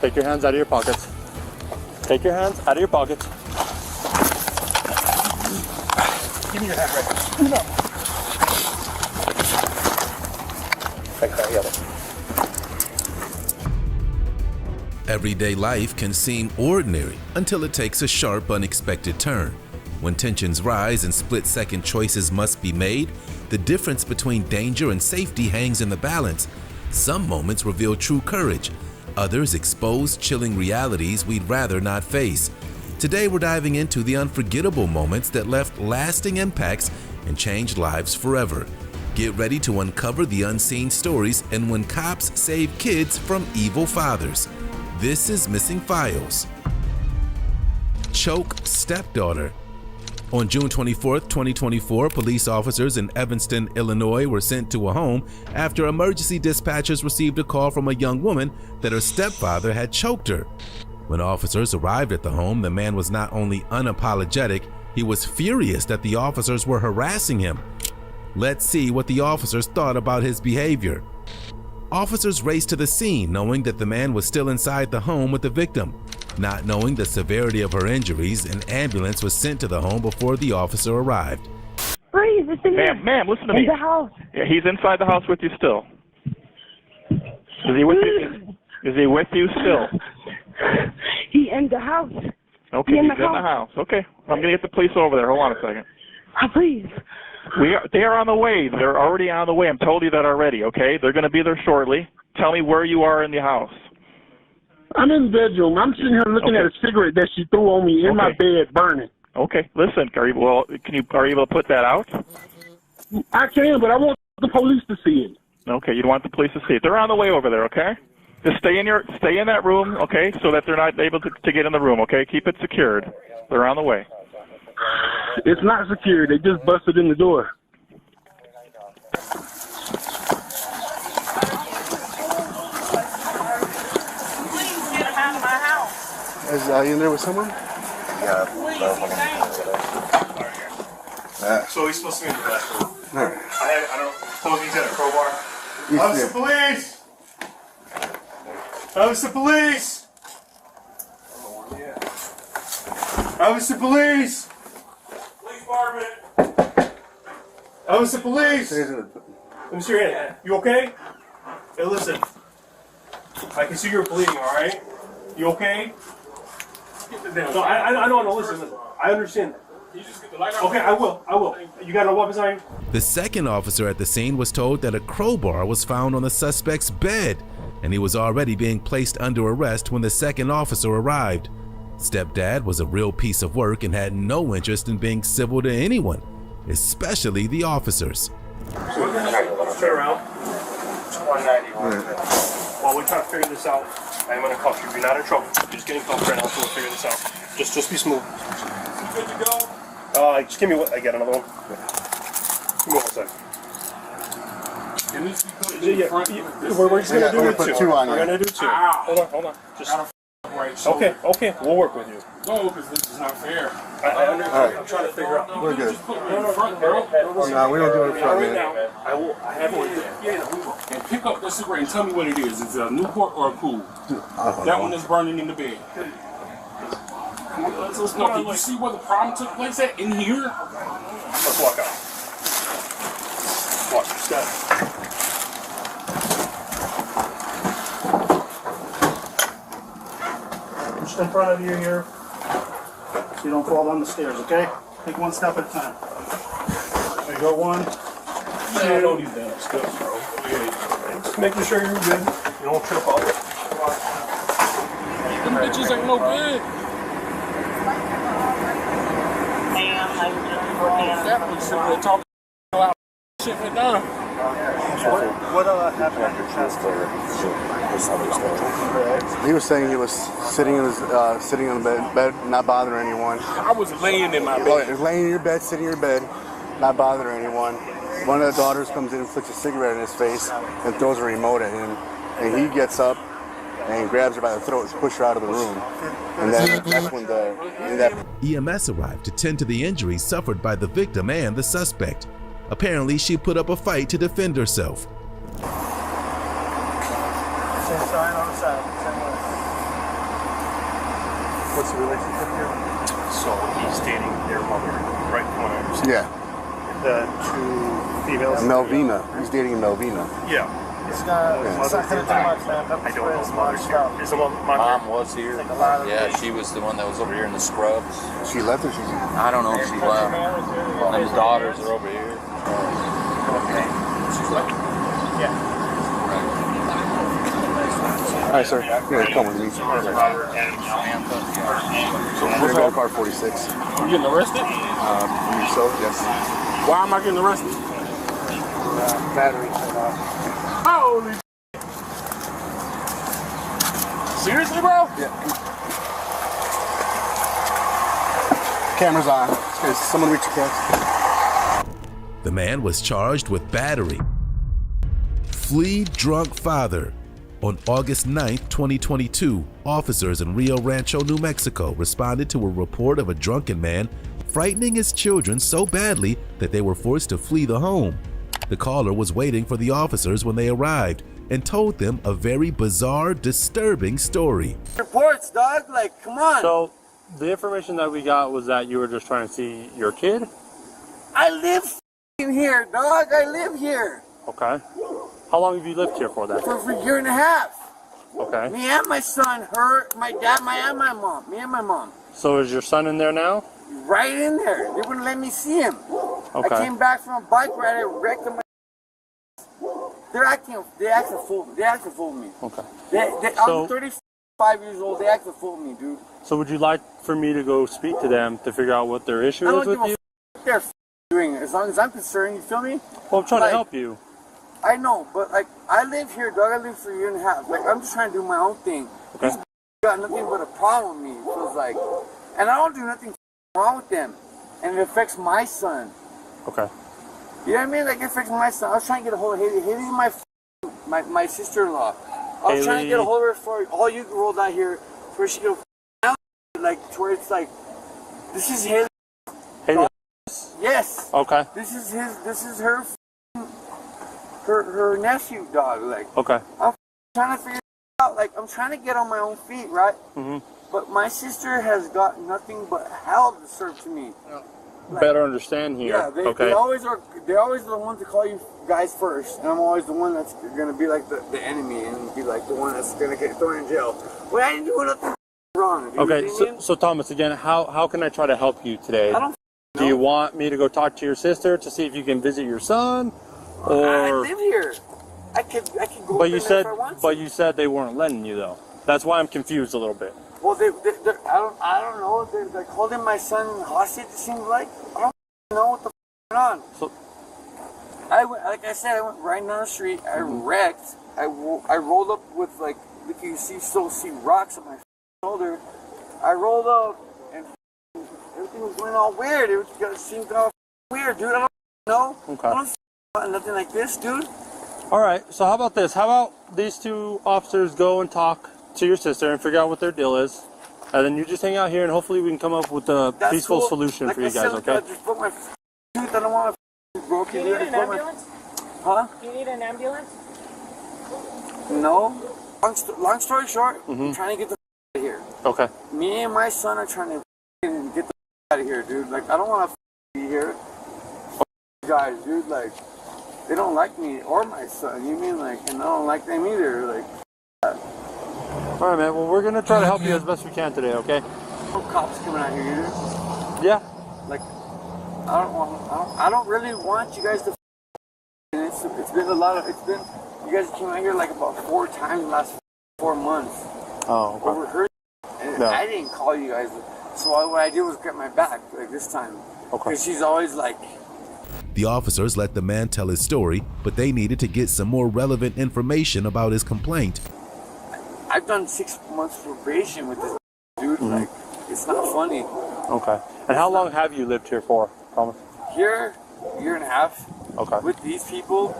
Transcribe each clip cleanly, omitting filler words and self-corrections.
Take your hands out of your pockets. Take your hands out of your pockets. Give me your hand right now. Give me that one. Take that yellow. Everyday life can seem ordinary until it takes a sharp, unexpected turn. When tensions rise and split-second choices must be made, the difference between danger and safety hangs in the balance. Some moments reveal true courage. Others expose chilling realities we'd rather not face. Today we're diving into the unforgettable moments that left lasting impacts and changed lives forever. Get ready to uncover the unseen stories and when cops save kids from evil fathers. This is Missing Files. Choke stepdaughter. On June 24, 2024, police officers in Evanston, Illinois were sent to a home after emergency dispatchers received a call from a young woman that her stepfather had choked her. When officers arrived at the home, the man was not only unapologetic, he was furious that the officers were harassing him. Let's see what the officers thought about his behavior. Officers raced to the scene knowing that the man was still inside the home with the victim. Not knowing the severity of her injuries, an ambulance was sent to the home before the officer arrived. Please, it's in here. Ma'am, listen to me. In the house. Yeah, he's inside the house with you still. Is he with you? Is he with you still? He in the house. Okay, he's in the house. Okay, I'm gonna get the police over there. Hold on a second. Please. They are on the way. They're already on the way. I'm told you that already. Okay, they're gonna be there shortly. Tell me where you are in the house. I'm in the bedroom. I'm sitting here looking at a cigarette that she threw on me in my bed, burning. Okay, listen. Are you able to put that out? I can, but I want the police to see it. Okay, you don't want the police to see it. They're on the way over there. Okay, just stay in that room. Okay, so that they're not able to get in the room. Okay, keep it secured. They're on the way. It's not secure. They just busted in the door. Is you in there with someone? Yeah. So he's supposed to be in the restroom. All right. I don't suppose he's in a crowbar. Officer police! Officer police! Officer police! Police department! Officer police! Let me see your hand. You okay? Hey, listen. I can see you're bleeding, alright? You okay? No, I don't know. Listen. I understand that. Okay, I will. You got no weapons on you? The second officer at the scene was told that a crowbar was found on the suspect's bed, and he was already being placed under arrest when the second officer arrived. Stepdad was a real piece of work and had no interest in being civil to anyone, especially the officers. Turn around. 191. While we try to figure this out, I'm going to cuff you. You're not in trouble. You're just getting cuffed right now, so we'll figure this out. Just be smooth. Good to go? Just give me what I got another one. Give me 1 second. We're just going to do it two. We're going to do two. Hold on. Just okay. We'll work with you. No, because this is not fair. I understand. I'm trying to figure out. We're good. No, we don't do it in front, man. I have one. Yeah, we will. And pick up this cigarette and tell me what it is. Is it a Newport or a Cool? That one is burning in the bed. Let's no, can you see where the problem took place at? In here? Let's walk out. Watch your step. Just in front of you here, so you don't fall down the stairs, okay? Take one step at a time. There you go, 1, 2. I know these damn steps, bro. Just making sure you're good. You don't trip up. Them bitches ain't no good. That was sitting there talking about shit right now. What happened at your chest? He was saying he was sitting in the bed, not bothering anyone. I was laying in my bed. Oh, laying in your bed, sitting in your bed, not bothering anyone. One of the daughters comes in and flicks a cigarette in his face and throws a remote at him. And he gets up and grabs her by the throat and pushes her out of the room. And that's when EMS arrived to tend to the injuries suffered by the victim and the suspect. Apparently, she put up a fight to defend herself. Same sign on the side. Same way. What's the relationship here? So he's dating their mother, right? From what I understand. Yeah. The two females. Melvina. He's dating Melvina. Yeah. It's not gonna do much, man. I don't know. Mother's here. Is the mom Mom was here. Yeah, she was the one that was over here in the scrubs. She left or she's here? I don't know if she left. And his daughters are over here. Okay. She's like, Yeah. All right, sir. Yeah, come with me. So we're going to car 46. You getting arrested? So, yes. Why am I getting arrested? Battery. Holy seriously, bro? Yeah. Camera's on. Okay, someone reach your cats. The man was charged with battery. Flee drunk father. On August 9, 2022, officers in Rio Rancho, New Mexico responded to a report of a drunken man frightening his children so badly that they were forced to flee the home. The caller was waiting for the officers when they arrived and told them a very bizarre, disturbing story. Reports, dog. Like, come on. So, the information that we got was that you were just trying to see your kid? I live here, dog. I live here. Okay. How long have you lived here for that? For a year and a half. Okay. Me and my son, her, my dad, and my mom. Me and my mom. So is your son in there now? Right in there. They wouldn't let me see him. Okay. I came back from a bike ride. I wrecked him. They acting a fool. They acting a fool me. Okay. I'm 35 years old. They acting a fool me, dude. So would you like for me to go speak to them to figure out what their issue is with you? They're doing. As long as I'm concerned, you feel me? Well, I'm trying to help you. I know, but like I live here, dog. I live for a year and a half. Like I'm just trying to do my own thing. Okay. These got nothing but a problem with me. It feels like, and I don't do nothing wrong with them, and it affects my son. Okay. You know what I mean? Like it affects my son. I was trying to get a hold of Haley. Haley's my sister-in-law. I was trying to get a hold of her for all you rolled out here, where she go like to where it's like, this is Haley. Haley. Yes. Okay. This is her. Her nephew, dog. Like, okay. I'm trying to figure it out. Like, I'm trying to get on my own feet, right? Mm-hmm. But my sister has got nothing but hell to serve to me. Like, better understand here. Yeah, they always are. They're always the ones to call you guys first, and I'm always the one that's gonna be like the enemy and be like the one that's gonna get thrown in jail. Well, I didn't do nothing wrong. Okay, so Thomas, again, how can I try to help you today? I don't know. Do you want me to go talk to your sister to see if you can visit your son? Or I live here. I could go. But there you said, if I want to. but you said they weren't letting you though. That's why I'm confused a little bit. Well, I don't know. They're like holding my son hostage. It seems like I don't know what the going on. So, like I said, I went right down the street. I wrecked. I rolled up with like if you see rocks on my shoulder. I rolled up and everything was going all weird. It seemed all weird, dude. I don't know. Okay. I don't nothing like this, dude. All right. So how about this? How about these two officers go and talk to your sister and figure out what their deal is, and then you just hang out here and hopefully we can come up with a peaceful solution for you guys. Okay. I just put my tooth. I don't want to broken. Do you need an ambulance? Huh? Do you need an ambulance? No. Long story short, I'm trying to get the out of here. Okay. Me and my son are trying to get the out of here, dude. Like, I don't want to be here. Guys, dude, like, they don't like me or my son. You mean, like, and I don't like them either. Like, all right, man. Well, we're gonna try to help you as best we can today. Okay. no cops coming out here either. Yeah. Like, I don't really want you guys to. And it's been a lot of. You guys came out here like about 4 times in the last 4 months. Oh. Okay. Over her. And I didn't call you guys. So what I did was get my back, like this time. Okay. Because she's always like. The officers let the man tell his story, but they needed to get some more relevant information about his complaint. I've done 6 months probation with this dude. Like, it's not funny. Okay. And how long have you lived here for, Thomas? Here, year and a half. Okay. With these people,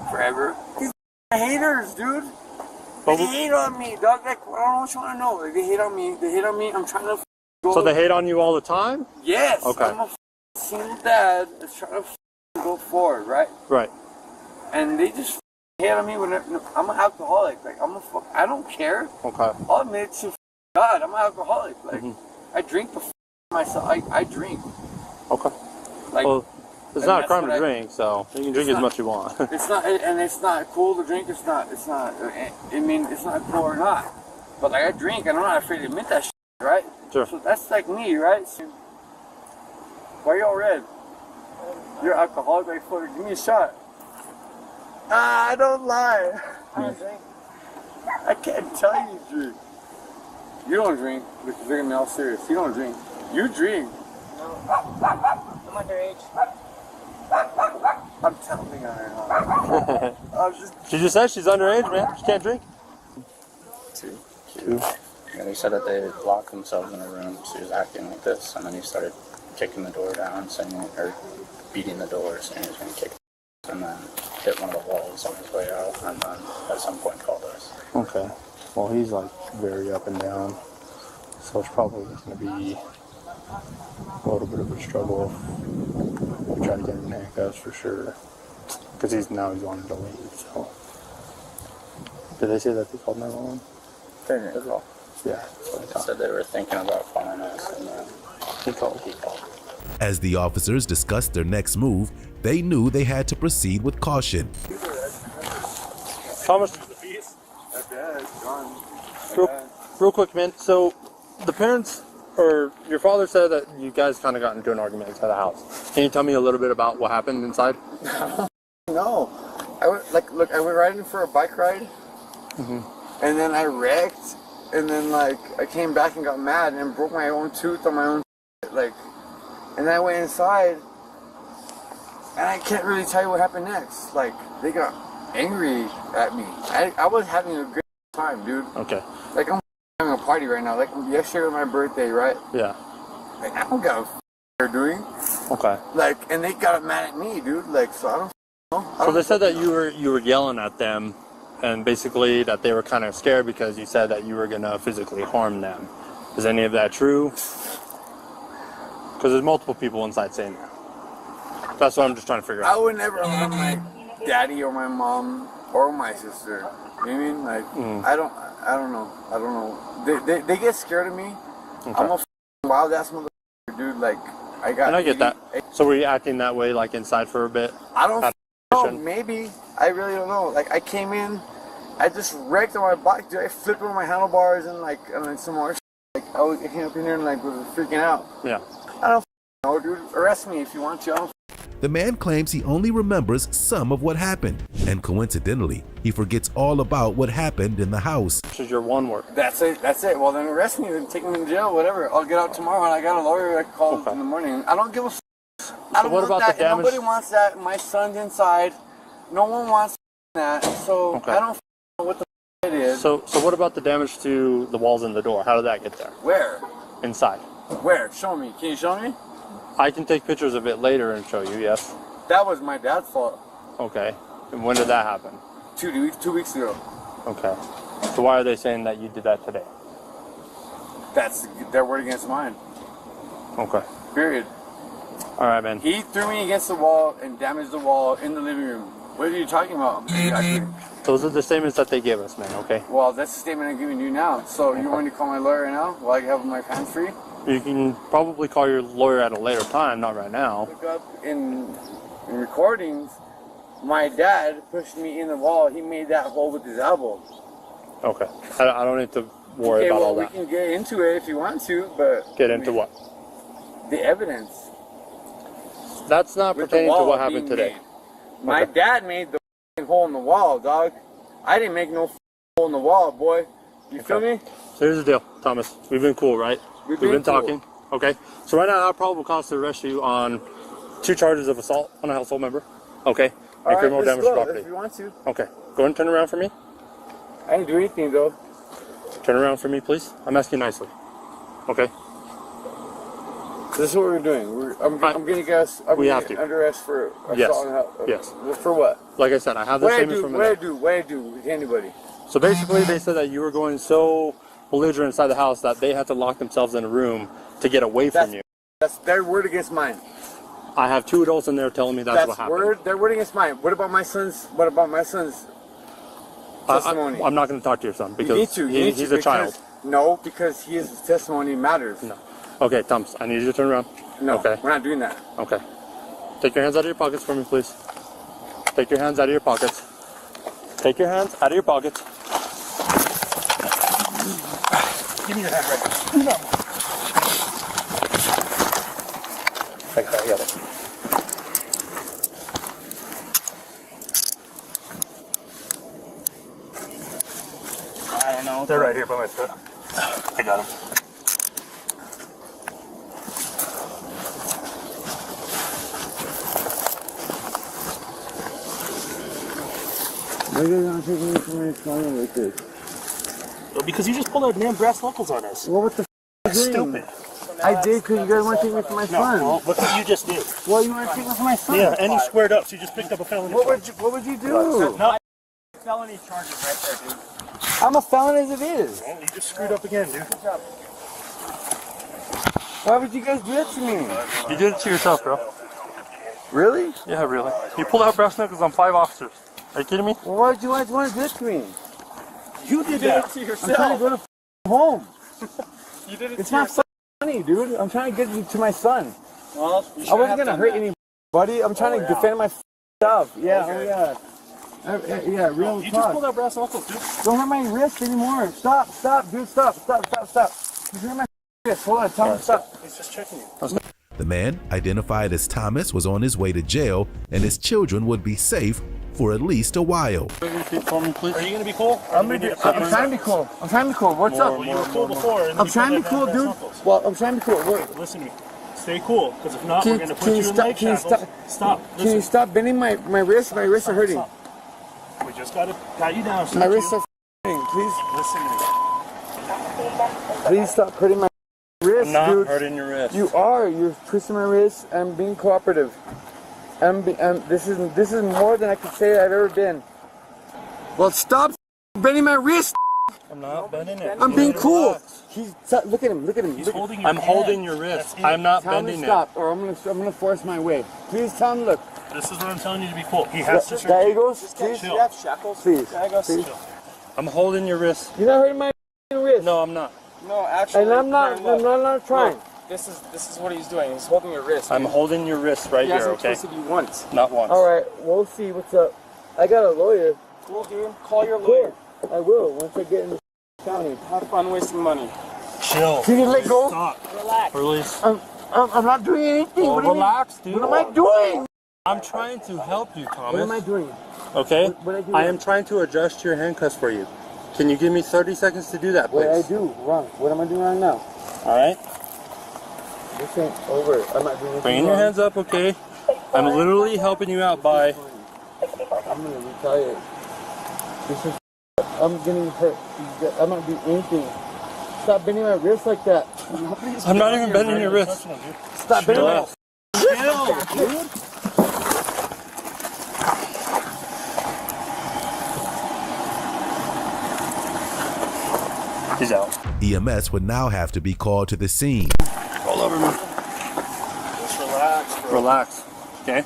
forever. These haters, dude. But They hate on me, dog. Like, I don't know what you want to know. Like, they hate on me. They hate on me. I'm trying to go. So they hate on you all the time? Yes. Okay. I'm a single dad that's trying to go forward, right? Right. And they just hate on me when I'm an alcoholic. Like, I don't care. Okay. I'll admit to God, I'm an alcoholic. Like, I drink the myself. I drink. Okay. Like, well, it's not a crime to drink, so you can drink as much as you want. It's not, and it's not cool to drink. It's not. I mean, it's not cool or not. But like, I drink, and I'm not afraid to admit that shit, right? Sure. So that's like me, right? So, why are you all red? You're alcoholic, like, fucker. Give me a shot. I don't lie. I don't drink. I can't tell you drink. You don't drink. Look, you're gonna be all serious. You don't drink. You drink. No. I'm underage. I'm telling you right now. She just said she's underage, man. She can't drink. Two. Yeah, they said that they locked themselves in a room. She was acting like this, and then he started kicking the door down, saying, or beating the door, saying he was going to kick it, and then hit one of the walls on his way out, and then at some point called us. Okay. Well, he's like very up and down, so it's probably going to be a little bit of a struggle. We try to get him in handcuffs for sure, because he's wanting to leave. So, did they say that they called 911? They didn't call. Yeah. They said they were thinking about calling us, and then he called. As the officers discussed their next move, they knew they had to proceed with caution. Thomas, real quick, man. So, the parents, or your father said that you guys kind of got into an argument inside the house. Can you tell me a little bit about what happened inside? No. I went riding for a bike ride, and then I wrecked, and then like I came back and got mad and broke my own tooth on my own like, and then I went inside, and I can't really tell you what happened next. Like, they got angry at me. I was having a great time, dude. Okay. Like, I'm having a party right now. Like, yesterday was my birthday, right? Yeah. Like, I don't got they're doing. Okay. Like, and they got mad at me, dude. Like, so I don't know. So they said that you were yelling at them, and basically that they were kind of scared because you said that you were gonna physically harm them. Is any of that true? Because there's multiple people inside saying that. That's what I'm just trying to figure out. I would never harm my daddy or my mom or my sister. You know what I mean? Like, I don't know. They get scared of me. Okay. I'm a wild ass motherfucker, dude. Like, And I get that. So were you acting that way, like, inside for a bit? I don't know. Maybe. I really don't know. Like, I came in, I just wrecked on my bike, dude. I flipped over my handlebars and, like, and then some more shit. Like, I came up in here and, like, was freaking out. Yeah. I don't know, dude. Arrest me if you want to. I don't The man claims he only remembers some of what happened, and coincidentally, he forgets all about what happened in the house. Which is your one word. That's it. Well, then arrest me and take me to jail, whatever. I'll get out tomorrow, and I got a lawyer I can call in the morning. I don't give a I don't what want about that. the damage? Nobody wants that. My son's inside. No one wants that. So I don't know what the it is. So what about the damage to the walls and the door? How did that get there? Where? Inside. Where? Show me. Can you show me? I can take pictures of it later and show you, yes. That was my dad's fault. Okay. And when did that happen? 2 weeks ago. Okay. So why are they saying that you did that today? That's their word against mine. Okay. Period. All right, man. He threw me against the wall and damaged the wall in the living room. What are you talking about? Exactly. Those are the statements that they give us, man, okay? Well, that's the statement I'm giving you now. So you want me to call my lawyer right now while I have my hands free? You can probably call your lawyer at a later time, not right now. Look up in recordings, my dad pushed me in the wall. He made that hole with his elbow. Okay. I don't need to worry about all that. We can get into it if you want to, but... Get into what? The evidence. That's not pertaining to what happened today. My dad made the hole in the wall, dog. I didn't make no hole in the wall, boy. You feel me? So here's the deal, Thomas. We've been cool, right? We've been talking. Okay. So right now, our probable cause to arrest you on 2 charges of assault on a household member. Okay. And criminal damage to property. If you want to. Okay. Go ahead and turn around for me. I didn't do anything, though. Turn around for me, please. I'm asking nicely. Okay. This is what we're doing. I'm getting guys. We have to. Under arrest for assault. Yes. For what? Like I said, I have the statement from What I do with anybody. So basically, they said that you were going so belligerent inside the house that they had to lock themselves in a room to get away from you. That's their word against mine. I have 2 adults in there telling me that's what happened. Their word against mine. What about my son's testimony? I'm not going to talk to your son because he's a child. No, because his testimony matters. No. Okay, Thomas, I need you to turn around. No, okay. We're not doing that. Okay. Take your hands out of your pockets for me, please. Take your hands out of your pockets. Take your hands out of your pockets. Give me your hand right now. Okay, I got it. I don't know. They're right here by my foot. I got them. Why are you not taking me from my phone like this? Well, because you just pulled out damn brass knuckles on us. Well, what the f*** is stupid? I did because you guys want to take me from my son. Well, look what you just did. Well, you want to take me from my son? Yeah, and you squared up, so you just picked up a felony. What would you do? No, felony charges right there, dude. I'm a felon as it is. Well, you just screwed up again, dude. Why would you guys do that to me? You did it to yourself, bro. Really? Yeah, really. You pulled out brass knuckles on 5 officers. Are you kidding me? Well, why would you want to do this to me? You did that to yourself. I'm trying to go to home. You did it It's to not yourself. funny, dude. I'm trying to get you to my son. Well, I wasn't gonna hurt anybody. I'm trying to defend my stuff. Yeah, Okay. yeah, real You talk. just pulled out brass knuckles, dude. Don't hurt my wrist anymore. Stop, dude, stop. You hurt my wrist. Hold on, tell me stop. He's just checking you. The man, identified as Thomas, was on his way to jail, and his children would be safe for at least a while. For me, please. Are you gonna be cool? I'm trying to be cool. What's up? Well, you were cool before. And I'm trying to be cool, dude. Well, I'm trying to be cool. Listen to me. Stay cool, because if not, we're gonna put Can you you in stop? leg Can you shackles. stop? Stop. Can you Listen. stop bending my wrist? My wrists are hurting. We just gotta got you down. My wrists are hurting. Please, Listen to me. please stop hurting my wrist, I'm not dude. hurting your wrist. You are. You're twisting my wrist. I'm being cooperative. This is more than I could say I've ever been. Well, stop bending my wrist. I'm not bending it. I'm being cool. Look at him. He's holding your I'm hand. holding your wrist. I'm not Tell him bending to stop, or I'm gonna force my way. Please tell him. Look. This is what I'm telling you to be cool. He has to search There he you. goes. Please, Chill. please. I'm holding your wrist. You're not hurting my wrist. No, I'm not. No, actually. And I'm not trying. Look, this is what he's doing. He's holding your wrist. I'm holding your wrist right here, okay? He hasn't twisted you once. Not once. All right, we'll see what's up. I got a lawyer. Cool, dude. Call your lawyer. I will once I get in the county. Have fun wasting money. Chill. Can you let go? Stop. Relax. Release. I'm not doing anything. Oh, What do you mean? relax, dude. What am I doing? I'm trying to help you, Thomas. What am I doing? Okay? What I do I wrong? am trying to adjust your handcuffs for you. Can you give me 30 seconds to do that, please? What I do wrong? What am I doing wrong now? All right? This ain't over. I'm not doing anything Bring your wrong. hands up, okay? I'm literally helping you out by... I'm gonna retire. This is. I'm getting hurt. I'm not doing anything. Stop bending my wrist like that. I'm not even bending your wrist. Stop bending my Chill. wrist. Dude. He's out. EMS would now have to be called to the scene. Roll over, man. Just relax, bro. Relax, okay?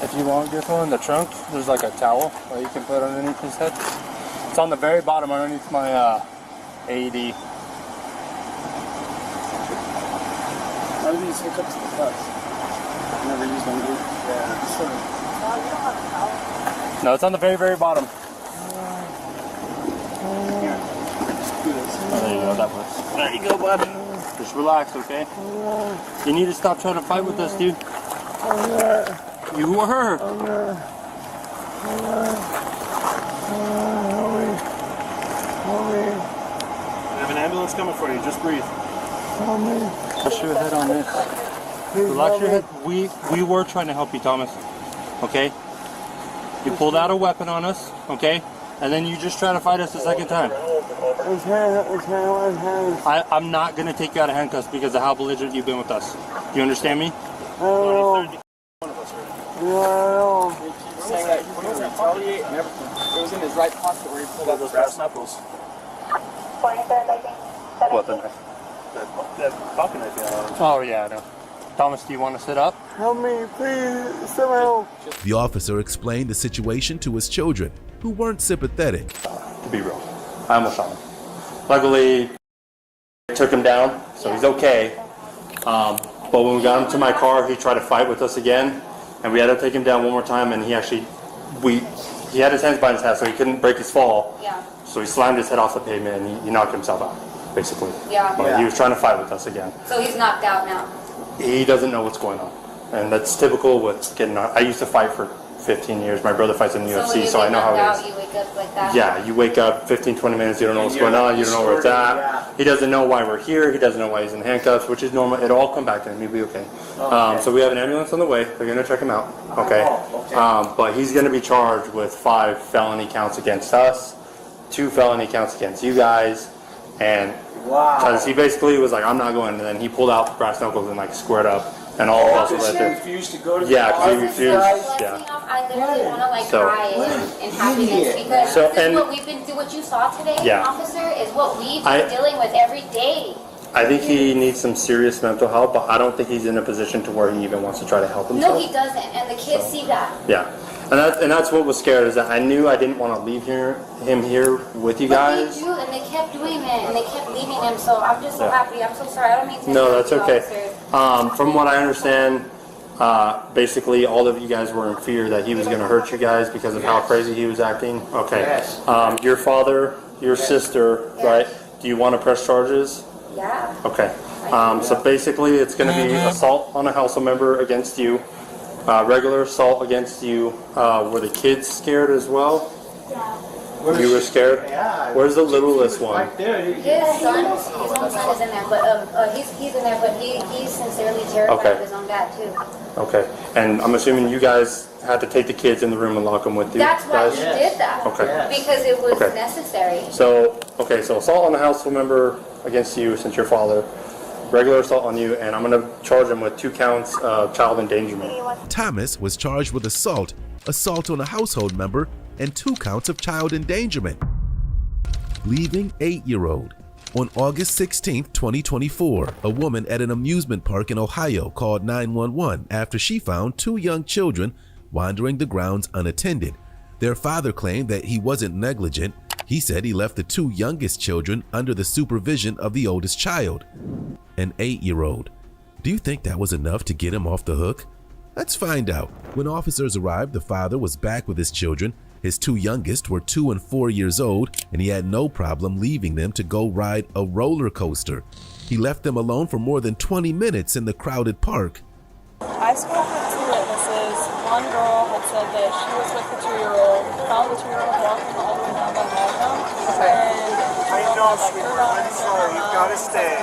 If you want to go in the trunk, there's like a towel that you can put underneath his head. It's on the very bottom underneath my AED. How do these hook up to the cuffs? Never used one, dude. Yeah. No, it's on the very, very bottom. Here. Do this. Oh, there you go, that works. There you go, bud. Just relax, okay? You need to stop trying to fight with us, dude. You were. We have an ambulance coming for you. Just breathe. Push your head on this. Relax your head. We were trying to help you, Thomas. Okay? You pulled out a weapon on us, okay? And then you just try to fight us a second time. I'm not going to take you out of handcuffs because of how belligerent you've been with us. You understand me? No. He's saying that he was retaliate and everything. It was in his right pocket where he pulled out those brass knuckles. What the knife? That pocket knife you had on him. Oh, yeah, I know. Thomas, do you want to sit up? Help me, please. Somehow. The officer explained the situation to his children, who weren't sympathetic. To be real, I almost shot him. Luckily, I took him down, so he's okay. But when we got him to my car, he tried to fight with us again, and we had to take him down one more time. And he had his hands behind his head, so he couldn't break his fall. Yeah. So he slammed his head off the pavement and he knocked himself out, basically. Yeah. But he was trying to fight with us again. So he's knocked out now. He doesn't know what's going on, and that's typical with getting knocked. I used to fight for 15 years. My brother fights in the UFC, so I know how it is. You wake up like that? Yeah, you wake up 15, 20 minutes, you don't know what's going on, you don't know where it's at. Yeah. He doesn't know why we're here, he doesn't know why he's in handcuffs, which is normal. It'll all come back to him, he'll be okay. So we have an ambulance on the way, they're going to check him out, okay? But he's going to be charged with 5 felony counts against us, 2 felony counts against you guys, and because he basically was like, I'm not going, and then he pulled out brass knuckles and like squared up. And all of us were right there. He refused to go to yeah, because he refused. Yeah. I literally want to like cry in happiness because this is what we've been through. What you saw today, officer, is what we've been dealing with every day. I think he needs some serious mental help, but I don't think he's in a position to where he even wants to try to help himself. No, he doesn't, and the kids see that. Yeah, and that's what was scared, is that I knew I didn't want to leave him here with you guys. But they do, and they kept doing it, and they kept leaving him. So I'm just so happy. I'm so sorry. I don't mean to. No, that's okay. From what I understand, basically all of you guys were in fear that he was going to hurt you guys because of how crazy he was acting. Okay. Your father, your sister, right? Do you want to press charges? Yeah. Okay. So basically it's going to be assault on a household member against you, regular assault against you. Were the kids scared as well? Yeah. You were scared? Yeah. Where's the littlest one? His own son is in there, but he's in there, but he's sincerely terrified of his own dad too. Okay. And I'm assuming you guys had to take the kids in the room and lock them with you. That's why he did that. Okay. Because it was necessary. So assault on a household member against you since your father, regular assault on you, and I'm going to charge him with 2 counts of child endangerment. Thomas was charged with assault on a household member, and 2 counts of child endangerment. Leaving 8-year-old. On August 16, 2024, a woman at an amusement park in Ohio called 911 after she found 2 young children wandering the grounds unattended. Their father claimed that he wasn't negligent. He said he left the 2 youngest children under the supervision of the oldest child, an 8-year-old. Do you think that was enough to get him off the hook? Let's find out. When officers arrived, the father was back with his children. His 2 youngest were 2 and 4 years old, and he had no problem leaving them to go ride a roller coaster. He left them alone for more than 20 minutes in the crowded park. I spoke with 2 witnesses. One girl had said that she was with the 2-year-old, found the 2-year-old walking all the way down the hall, and I know, sweetheart. I'm sorry. You've got to stay.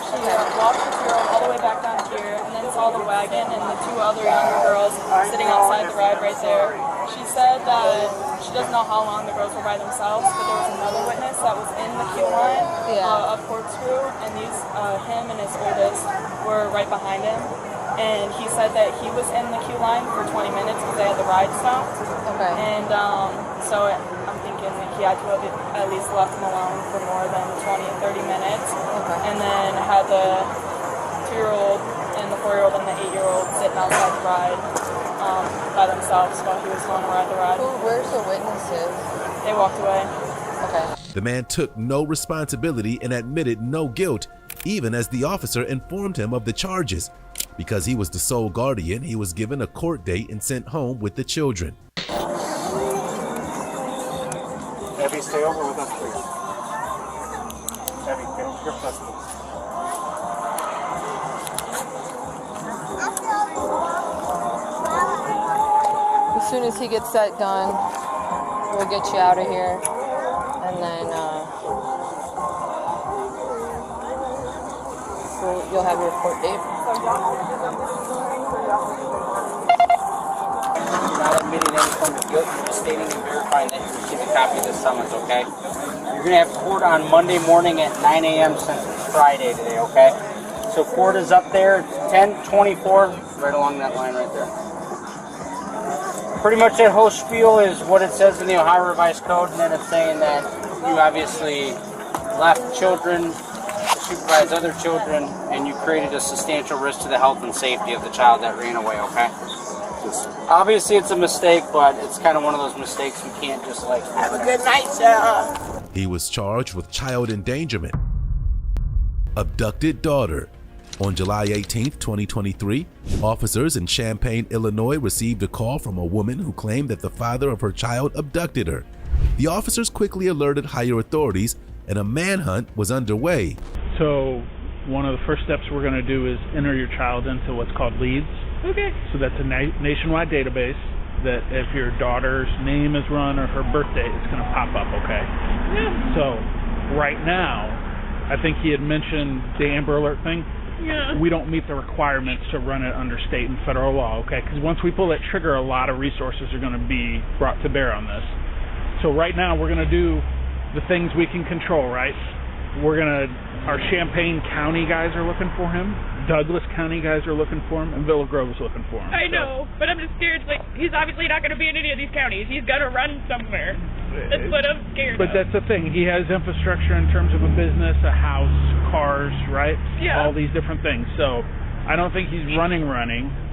She walked the 2-year-old all the way back down here, and then saw the wagon and the 2 other younger girls sitting outside the ride right there. She said that she doesn't know how long the girls were by themselves, but there was another witness that was in the queue line of Corkscrew, and him and his oldest were right behind him. And he said that he was in the queue line for 20 minutes because they had the ride stopped. Okay. And so I'm thinking that he had to have at least left him alone for more than 20 and 30 minutes. Okay. And then had the 2-year-old and the 4-year-old and the 8-year-old sitting outside the ride by themselves while he was going to ride the ride. Where's the witnesses? They walked away. Okay. The man took no responsibility and admitted no guilt, even as the officer informed him of the charges. Because he was the sole guardian, he was given a court date and sent home with the children. Abby, stay over with us, please. Abby, get your plus, please. As soon as he gets that done, we'll get you out of here, and then you'll have your court date. Not admitting any form of guilt, you're just stating and verifying that you received a copy of the summons, okay? You're going to have court on Monday morning at 9 a.m. since it's Friday today, okay? So court is up there, 10:24, right along that line right there. Pretty much that whole spiel is what it says in the Ohio Revised Code, and then it's saying that you obviously left children to supervise other children, and you created a substantial risk to the health and safety of the child that ran away, okay? Obviously it's a mistake, but it's kind of one of those mistakes you can't just like, have a good night, sir. He was charged with child endangerment. Abducted daughter. On July 18, 2023, officers in Champaign, Illinois received a call from a woman who claimed that the father of her child abducted her. The officers quickly alerted higher authorities and a manhunt was underway. So one of the first steps we're going to do is enter your child into what's called LEADS. Okay. So that's a nationwide database that if your daughter's name is run or her birthday, it's going to pop up, okay? Yeah. So right now, I think he had mentioned the Amber Alert thing. Yeah. We don't meet the requirements to run it under state and federal law, okay? Because once we pull that trigger, a lot of resources are going to be brought to bear on this. So right now, we're going to do the things we can control, right? Our Champaign County guys are looking for him, Douglas County guys are looking for him, and Villa Grove is looking for him. I know, but I'm just scared. Like, he's obviously not going to be in any of these counties. He's going to run somewhere. That's what I'm scared But of. that's the thing. He has infrastructure in terms of a business, a house, cars, right? Yeah. All these different things. So I don't think he's running.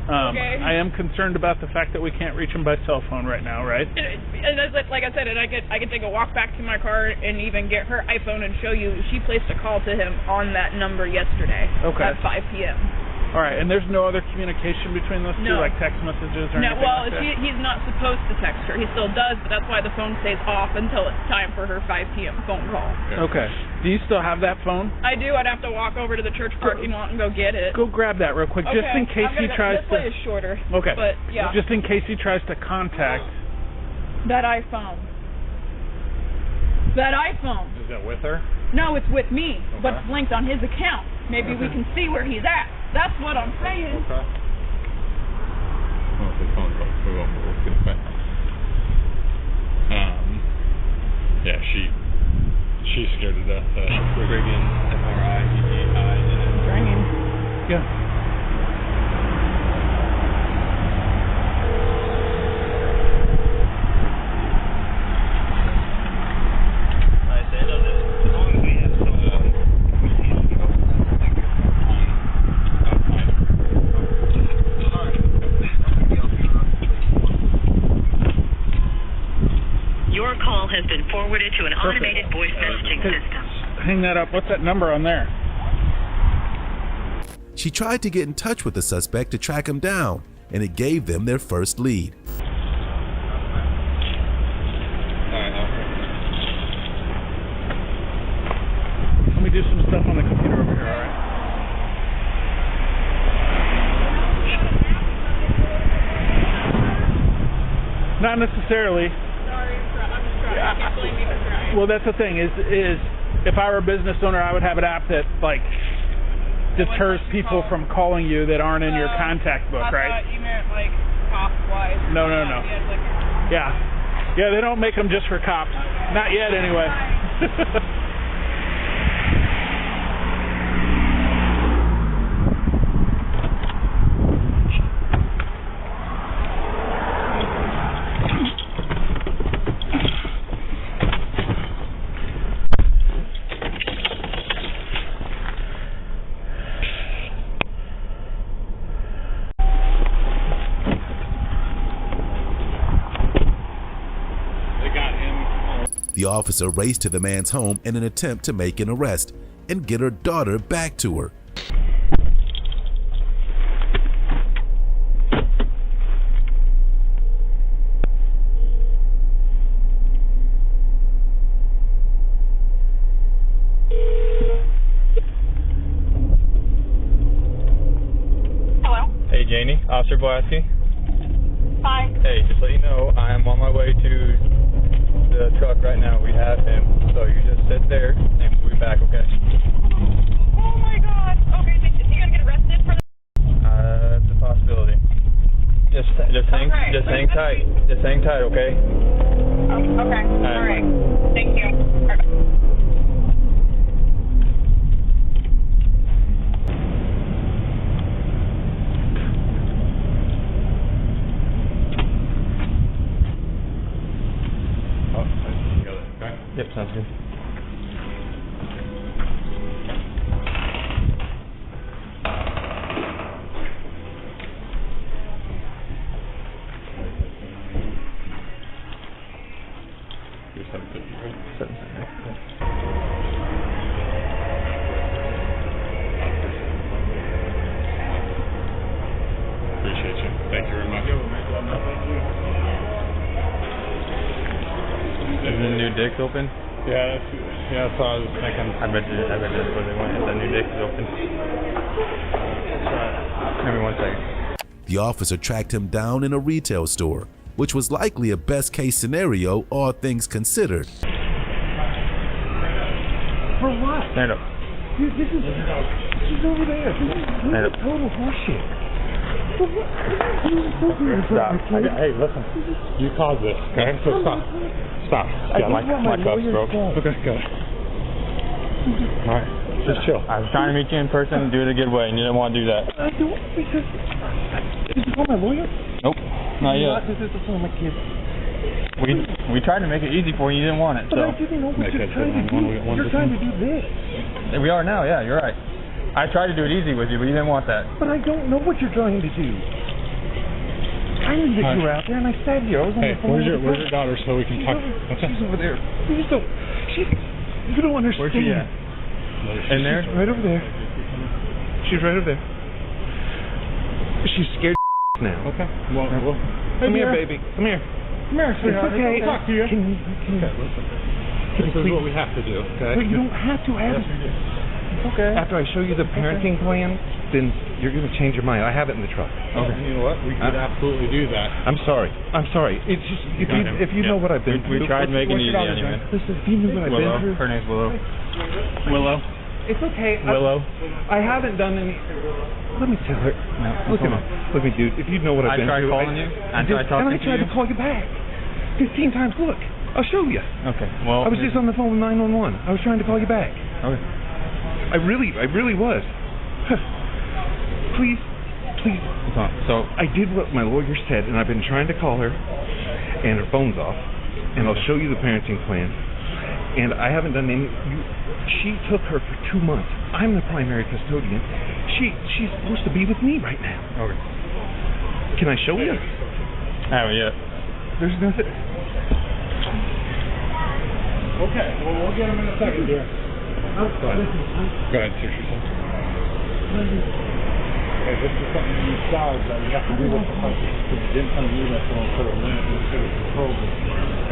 Okay. I am concerned about the fact that we can't reach him by cell phone right now, right? And that's like I said, and I could take a walk back to my car and even get her iPhone and show you. She placed a call to him on that number yesterday at 5 p.m. All right, and there's no other communication between those two, like text messages or anything well, like that? he's not supposed to text her. He still does, but that's why the phone stays off until it's time for her 5 p.m. phone call. Okay. Do you still have that phone? I do. I'd have to walk over to the church parking lot and go get it. Go grab that real quick, just in case he tries this to... way is shorter. Okay. But, yeah. Just in case he tries to contact... That iPhone. That iPhone. Is that with her? No, it's with me, but it's linked on his account. Maybe we can see where he's at. That's what I'm saying. Okay. Well, the phone call, we won't get it back. Yeah, she's scared to death. Reagan, F-R-I-E-E-I-N. Reagan. Yeah. Has been forwarded to an automated voice messaging system. Hang that up. What's that number on there? She tried to get in touch with the suspect to track him down, and it gave them their first lead. Let me do some stuff on the computer over here, all right? Not necessarily. Well, that's the thing is if I were a business owner, I would have an app that like deters people from calling you that aren't in your contact book, right? You meant like cop-wise. No. Yeah, they don't make them just for cops. Not yet, anyway. The officer raced to the man's home in an attempt to make an arrest and get her daughter back to her. Hello? Hey, Janie, Officer Blaski. Hi. Hey, just let you know, I am on my way to the truck right now. We have him, so you just sit there and we'll be back, okay? Oh my god. Okay, is he gonna get arrested for this? That's a possibility. Just hang tight. Just hang tight, okay? Okay. All right. Thank you. All right. Yep, sounds good. dick's open? Yeah, that's what I was thinking. I bet that's where they went. That new dick is open. Give me 1 second. The officer tracked him down in a retail store, which was likely a best-case scenario, all things considered. For what? Stand up. Dude, this is over there. This is total horseshit. Stop. Hey, listen. You caused this, okay? So stop. Stop. Yeah, my cuffs broke. Okay, go. Alright, just chill. I was trying to meet you in person and do it a good way, and you didn't want to do that. I don't, because... Did you call my lawyer? Nope, not yet. This is the phone of my kids. We tried to make it easy for you, you didn't want it, so... But I didn't know what you're trying to do. You're trying to do this. We are now, yeah, you're right. I tried to do it easy with you, but you didn't want that. But I don't know what you're trying to do. I knew that you were out there, and I sat here. I was on the phone. Where's your daughter so we can talk? She's over there. You don't understand. Where's she at? In there? She's right over there. She's right over there. She's scared now. Okay. Well, come here, baby. Come here. Come here, sweetheart. It's okay. I'll talk to you. Can you listen. This is what we have to do, okay? But you don't have to have it. It's okay. After I show you the parenting plan, then you're going to change your mind. I have it in the truck. Okay. You know what? We could absolutely do that. I'm sorry. It's just, if you know what I've been through. We tried making it easy anyway. Listen, if you knew what I've been through. Her name's Willow. Willow. It's okay. Willow. I haven't done any... Let me tell her. No, look at me. Look at me, dude. If you know what I've been through... I tried calling you. I tried talking to you. And I tried to call you back 15 times. Look, I'll show you. Okay, well... I was just on the phone with 911. I was trying to call you back. Okay. I really was. Please. So I did what my lawyer said, and I've been trying to call her, and her phone's off, and I'll show you the parenting plan. And I haven't done any... She took her for 2 months. I'm the primary custodian. She's supposed to be with me right now. Okay. Can I show you? I haven't yet. There's nothing... Okay, well, we'll get him in a second, dear. Go ahead, seriously. Okay, this is something you solved that we have to do with the country. Because you didn't come to me that phone for a minute and should have controlled it.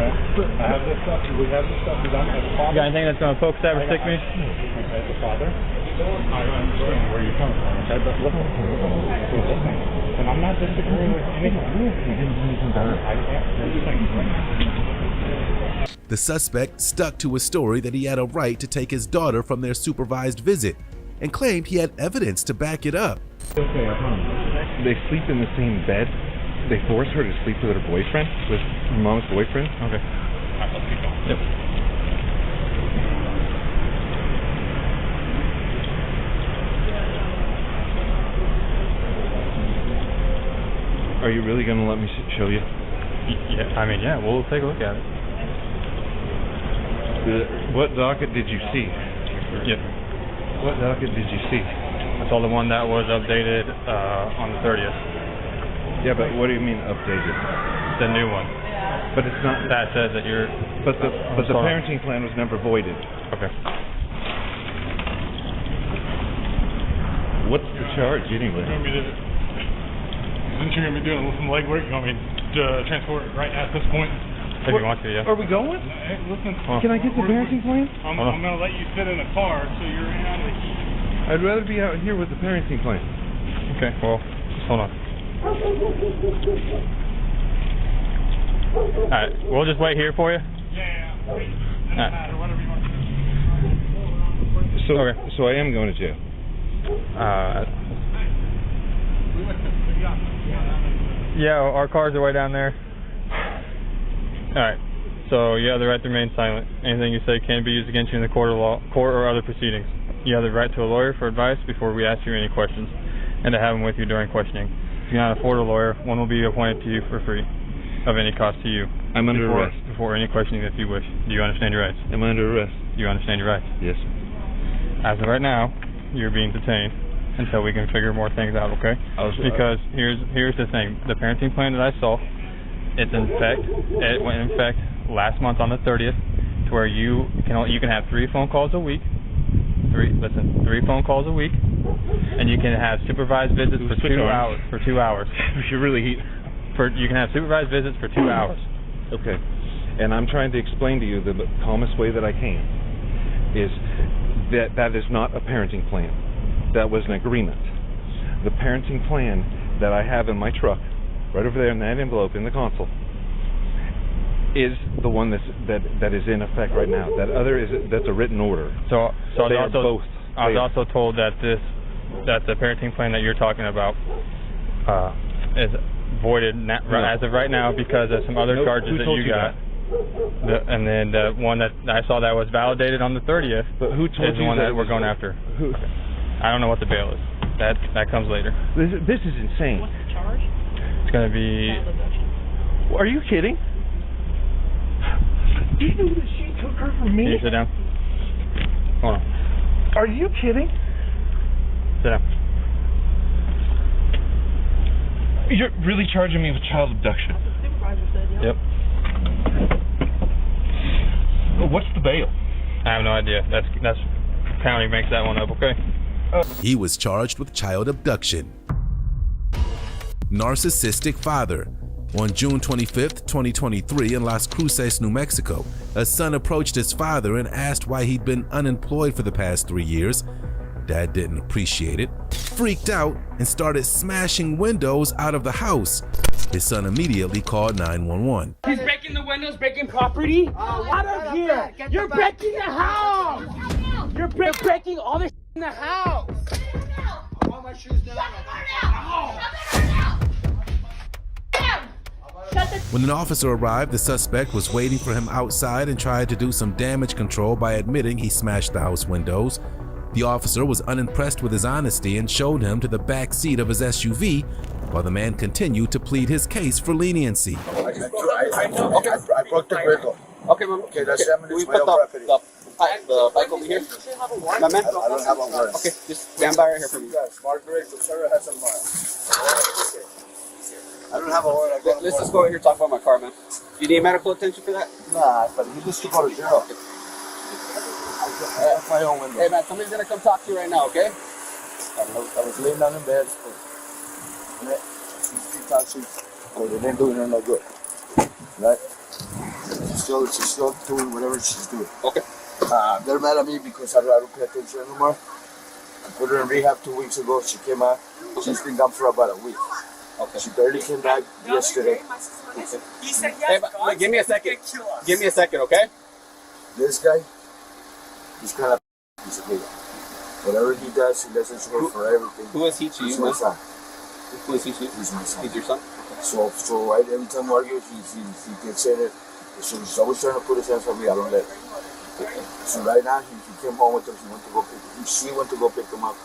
Okay? I have this stuff. We have this stuff. As a father. You got anything that's going to poke, stab, or stick me? As a father, I understand where you're coming from. Okay, but listen. And I'm not disagreeing with anything. The suspect stuck to his story that he had a right to take his daughter from their supervised visit and claimed he had evidence to back it up. They sleep in the same bed. They force her to sleep with her boyfriend, with her mom's boyfriend. Okay. Alright, let's keep going. Yep. Are you really going to let me show you? Yeah, I mean, yeah, we'll take a look at it. What docket did you see? Yep. What docket did you see? I saw the one that was updated on the 30th. Yeah, but what do you mean updated? The new one. But it's not... That says that you're... But the parenting plan was never voided. Okay. What's the charge anyway? Since you're going to be doing some legwork, you want me to transport it right at this point? If you want to, yeah. Are we going? Hey, listen. Can I get the parenting plan? I'm going to let you sit in a car so you're out of the heat. I'd rather be out here with the parenting plan. Okay, well, just hold on. Alright, we'll just wait here for you? Yeah. Doesn't matter, whatever you want. So I am going to jail? Yeah, our cars are way down there. Alright, so you have the right to remain silent. Anything you say can be used against you in the court or other proceedings. You have the right to a lawyer for advice before we ask you any questions, and to have him with you during questioning. If you cannot afford a lawyer, one will be appointed to you for free, of any cost to you. I'm under arrest. Before any questioning if you wish. Do you understand your rights? Am I under arrest? Do you understand your rights? Yes. As of right now, you're being detained until we can figure more things out, okay? Because here's the thing. The parenting plan that I saw, it's in effect. It went in effect last month on the 30th, to where you can have 3 phone calls a week. 3 phone calls a week, and you can have supervised visits for 2 hours. You're really heat. You can have supervised visits for 2 hours. Okay. and I'm trying to explain to you the calmest way that I can, is that that is not a parenting plan. That was an agreement. The parenting plan that I have in my truck, right over there in that envelope in the console, is the one that is in effect right now. That other that's a written order. So they are both. I was also told that the parenting plan that you're talking about is voided as of right now because of some other charges that you got. And then the one that I saw that was validated on the 30th. But who told is the one that we're going after? Who? I don't know what the bail is. That comes later. This is insane. What's the charge? It's going to be. Are you kidding? You knew that she took her from me? Can you sit down? Hold on. Are you kidding? Sit down. You're really charging me with child abduction? The supervisor said, Yep. What's the bail? I have no idea. That's county makes that one up, okay? He was charged with child abduction. Narcissistic father. On June 25, 2023 in Las Cruces, New Mexico, a son approached his father and asked why he'd been unemployed for the past 3 years. Dad didn't appreciate it, freaked out, and started smashing windows out of the house. His son immediately called 911. He's breaking the windows, breaking property. Out of here! You're breaking the house! You're breaking all this in the house! I want my shoes down. When an officer arrived, the suspect was waiting for him outside and tried to do some damage control by admitting he smashed the house windows. The officer was unimpressed with his honesty and showed him to the back seat of his SUV while the man continued to plead his case for leniency. I broke the window. Okay, ma'am. Okay, that's Can we put the bike over here? My man? I don't have a warrant. Okay, just stand by right here for me. Margaret, the server has some I don't have a warrant. Let's just go over here and talk about my car, man. You need medical attention for that? Nah, but he just to go to jail. My own window. Hey, man, somebody's gonna come talk to you right now, okay? I was laying down in bed. They didn't do her no good. Right? She's still doing whatever she's doing. Okay. They're mad at me because I don't pay attention anymore. I put her in rehab 2 weeks ago. She came out. She's been gone for about a week. Okay. She barely came back yesterday. Okay. Hey, but, give me a second. Give me a second, okay? This guy, he's kind of he's a hater. Whatever he does to her for everything. Who is he to you? He's my son. Who is he to you? He's my son. He's your son? Okay. So every time we argue, he gets in it. So he's always trying to put his hands on me. I don't let him. Okay. So right now, he came home with him. She went to go pick him up.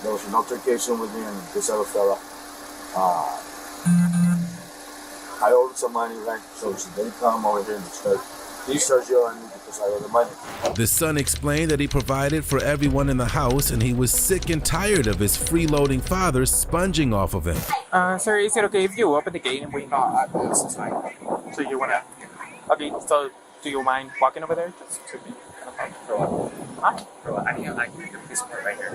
There was an altercation with me and this other fella. I owed some money, right? So they come over here and he starts yelling at me because I owe the money. The son explained that he provided for everyone in the house and he was sick and tired of his freeloading father sponging off of him. Sir, is it okay if you open the gate and we not? This is fine. So you wanna? Okay, so do you mind walking over there just to be for what? Huh? For what? I need the police report right here.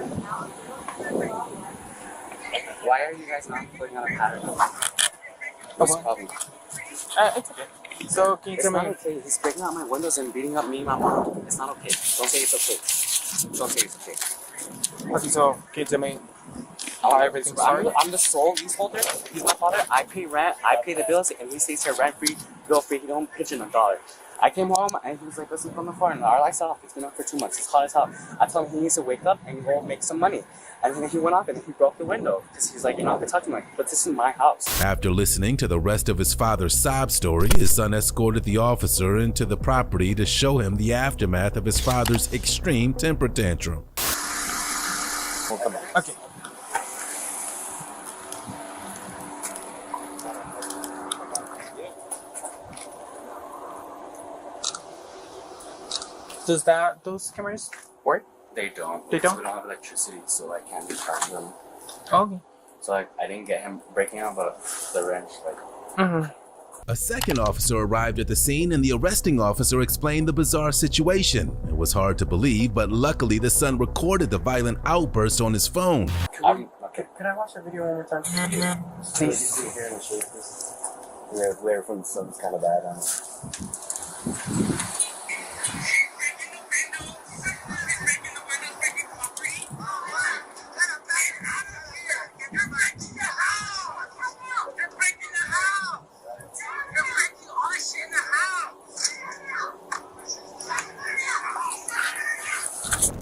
Why are you guys not putting on a pattern? What's the problem? It's okay. So can you tell me? It's not okay. He's breaking out my windows and beating up me and my mom. It's not okay. Don't say it's okay. Don't say it's okay. Okay, so can you tell me how everything started? I'm the sole leaseholder. He's my father. I pay rent. I pay the bills, and he stays here rent-free, bill-free. He don't pitch in $1. I came home and he was like, let's sleep on the floor. And our lights off. It's been up for 2 months. It's hot as hell. I told him he needs to wake up and go make some money. And then he went off and he broke the window because he's like, you're not gonna touch me. Like, but this is my house. After listening to the rest of his father's sob story, his son escorted the officer into the property to show him the aftermath of his father's extreme temper tantrum. Okay. Does those cameras work? They don't. They don't? We don't have electricity, so I can't charge them. Okay. So I didn't get him breaking out, but the wrench, A second officer arrived at the scene and the arresting officer explained the bizarre situation. It was hard to believe, but luckily the son recorded the violent outburst on his phone. Can I watch the video one more time? Please. Where from something's kind of bad on it.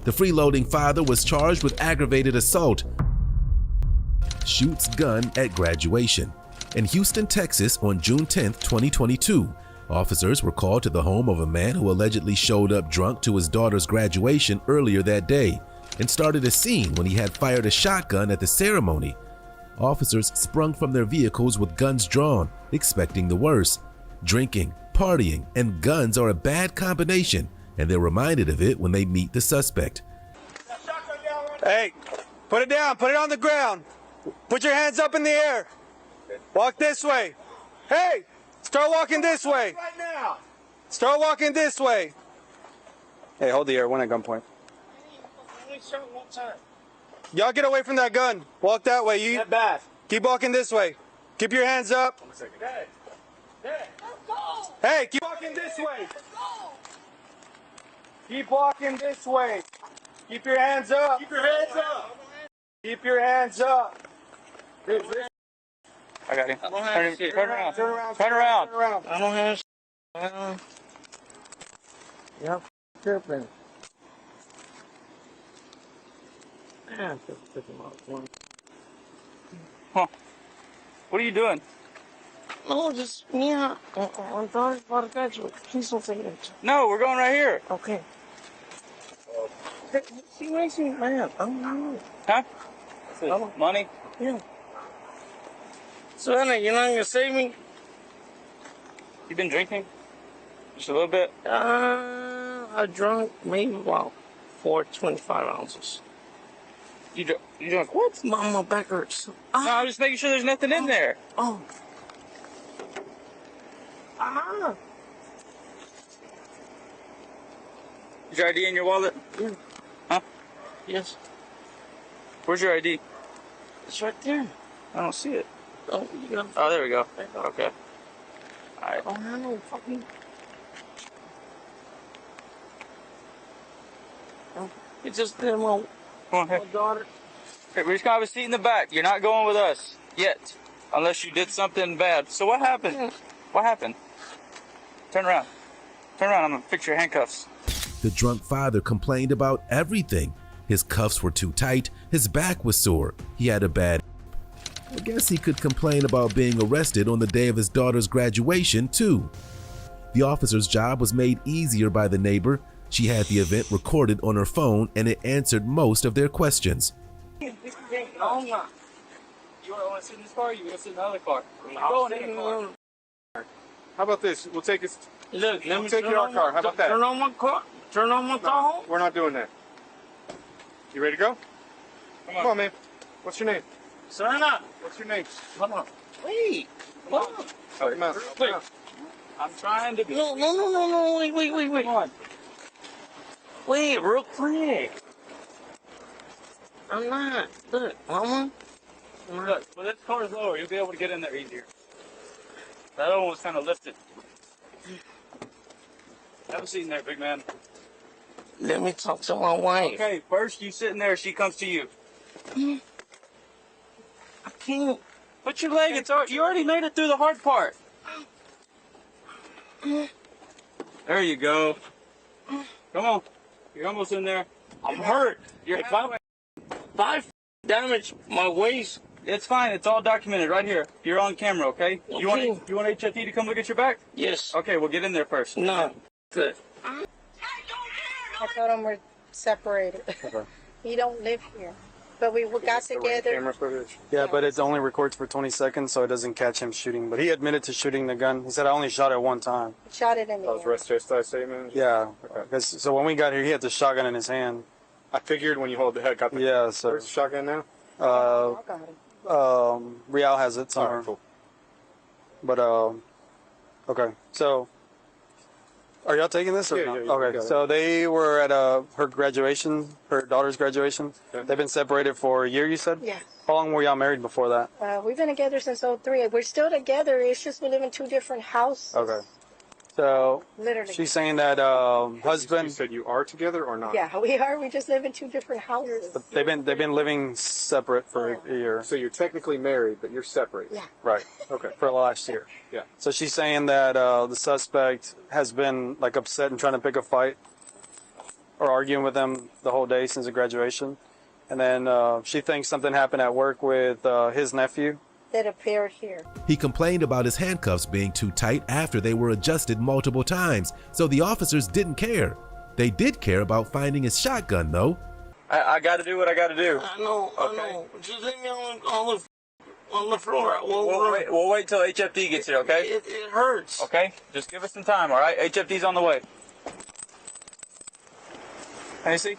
The freeloading father was charged with aggravated assault. Shoots gun at graduation. In Houston, Texas on June 10, 2022, officers were called to the home of a man who allegedly showed up drunk to his daughter's graduation earlier that day and started a scene when he had fired a shotgun at the ceremony. Officers sprung from their vehicles with guns drawn, expecting the worst. Drinking, partying, and guns are a bad combination, and they're reminded of it when they meet the suspect. Hey, put it down, put it on the ground. Put your hands up in the air. Walk this way. Hey, start walking this way. Right now. Start walking this way. Hey, hold the air, one at gunpoint. Y'all get away from that gun. Walk that way. You That bad. keep walking this way. Keep your hands up. Hey, keep walking this way. Keep walking this way. Keep your hands up. Keep your hands up. Keep your hands up. I got him. Turn around. Turn around. Turn around. Turn around. Turn around. I don't have Yep. Tripping. Man, Huh. What are you doing? no, just yeah. I'm sorry about the graduate. Please don't say that. No, we're going right here. Okay. She makes me mad. I'm not. Huh? Money? Yeah. So Anna, you're not gonna save me? You been drinking? Just a little bit? I drunk maybe about 425 ounces. You drunk what? My back hurts. No, I'm just making sure there's nothing in there. Oh. Is your ID in your wallet? Yeah. Huh? Yes. Where's your ID? It's right there. I don't see it. Oh, you got. Oh, there we go. Okay. Alright. Oh, I know. Fucking. It just didn't want my daughter. Hey, we're just gonna have a seat in the back. You're not going with us yet, unless you did something bad. So what happened? Yeah. What happened? Turn around. Turn around. I'm gonna fix your handcuffs. The drunk father complained about everything. His cuffs were too tight, his back was sore, he had a bad. I guess he could complain about being arrested on the day of his daughter's graduation too. The officer's job was made easier by the neighbor. She had the event recorded on her phone and it answered most of their questions. You want to sit in this car or you want to sit in the other car? Go in the car. How about this? We'll take it. Look, let We'll me take your car. How about that? Turn on my car. Turn on my car. We're not doing that. You ready to go? Come on, man. What's your name? Serena. What's your name? Come on. Wait. Come on. Come on. Wait. I'm trying to. No. Wait. Come on. Wait, real quick. I'm not. Look, Mama. Look, when this car's lower, you'll be able to get in there easier. That other one was kind of lifted. Have a seat in there, big man. Let me talk to my wife. Okay, first you sit in there, she comes to you. I can't. Put your leg, you already made it through the hard part. There you go. Come on. You're almost in there. I'm hurt. You're if I damage my waist. It's fine. It's all documented right here. You're on camera, okay? You want HFT to come look at your back? Yes. Okay, we'll get in there first. No. Good. I told him we're separated. Okay. He don't live here. But we got together. Camera footage. Yeah, but it only records for 20 seconds, so it doesn't catch him shooting. But he admitted to shooting the gun. He said, I only shot it one time. Shot it in the air. Rest chest statement? Yeah. Okay. So when we got here, he had the shotgun in his hand. I figured when you hold the head, got the Yeah, so. Where's the shotgun now? I got it. Real has it somewhere. Alright, cool. But, okay. So, Are y'all taking this or Yeah, no? yeah, you Okay, got it. so they were at her graduation, her daughter's graduation. Okay. They've been separated for a year, you said? Yeah. How long were y'all married before that? We've been together since '03. We're still together. It's just we live in two different houses. Okay. So Literally. she's saying that husband. You said you are together or not? Yeah, we are. We just live in two different houses. But they've been living separate for a year. So you're technically married, but you're separate. Yeah. Right. Okay. For the last year. Yeah. So she's saying that the suspect has been like upset and trying to pick a fight or arguing with them the whole day since the graduation. And then she thinks something happened at work with his nephew. That appeared here. He complained about his handcuffs being too tight after they were adjusted multiple times, so the officers didn't care. They did care about finding his shotgun, though. I got to do what I got to do. I know. Just leave me on the floor. We'll wait till HFD gets here, okay? It hurts. Okay, just give us some time, all right? HFD's on the way. Can you see?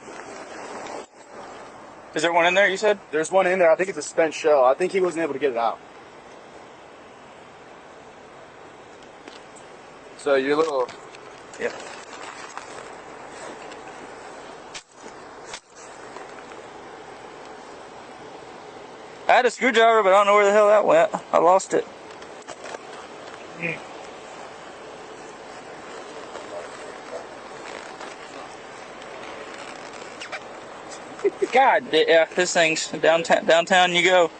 Is there one in there, you said? There's one in there. I think it's a spent shell. I think he wasn't able to get it out. So your little... Yeah. I had a screwdriver, but I don't know where the hell that went. I lost it. God, yeah, this thing's downtown you go.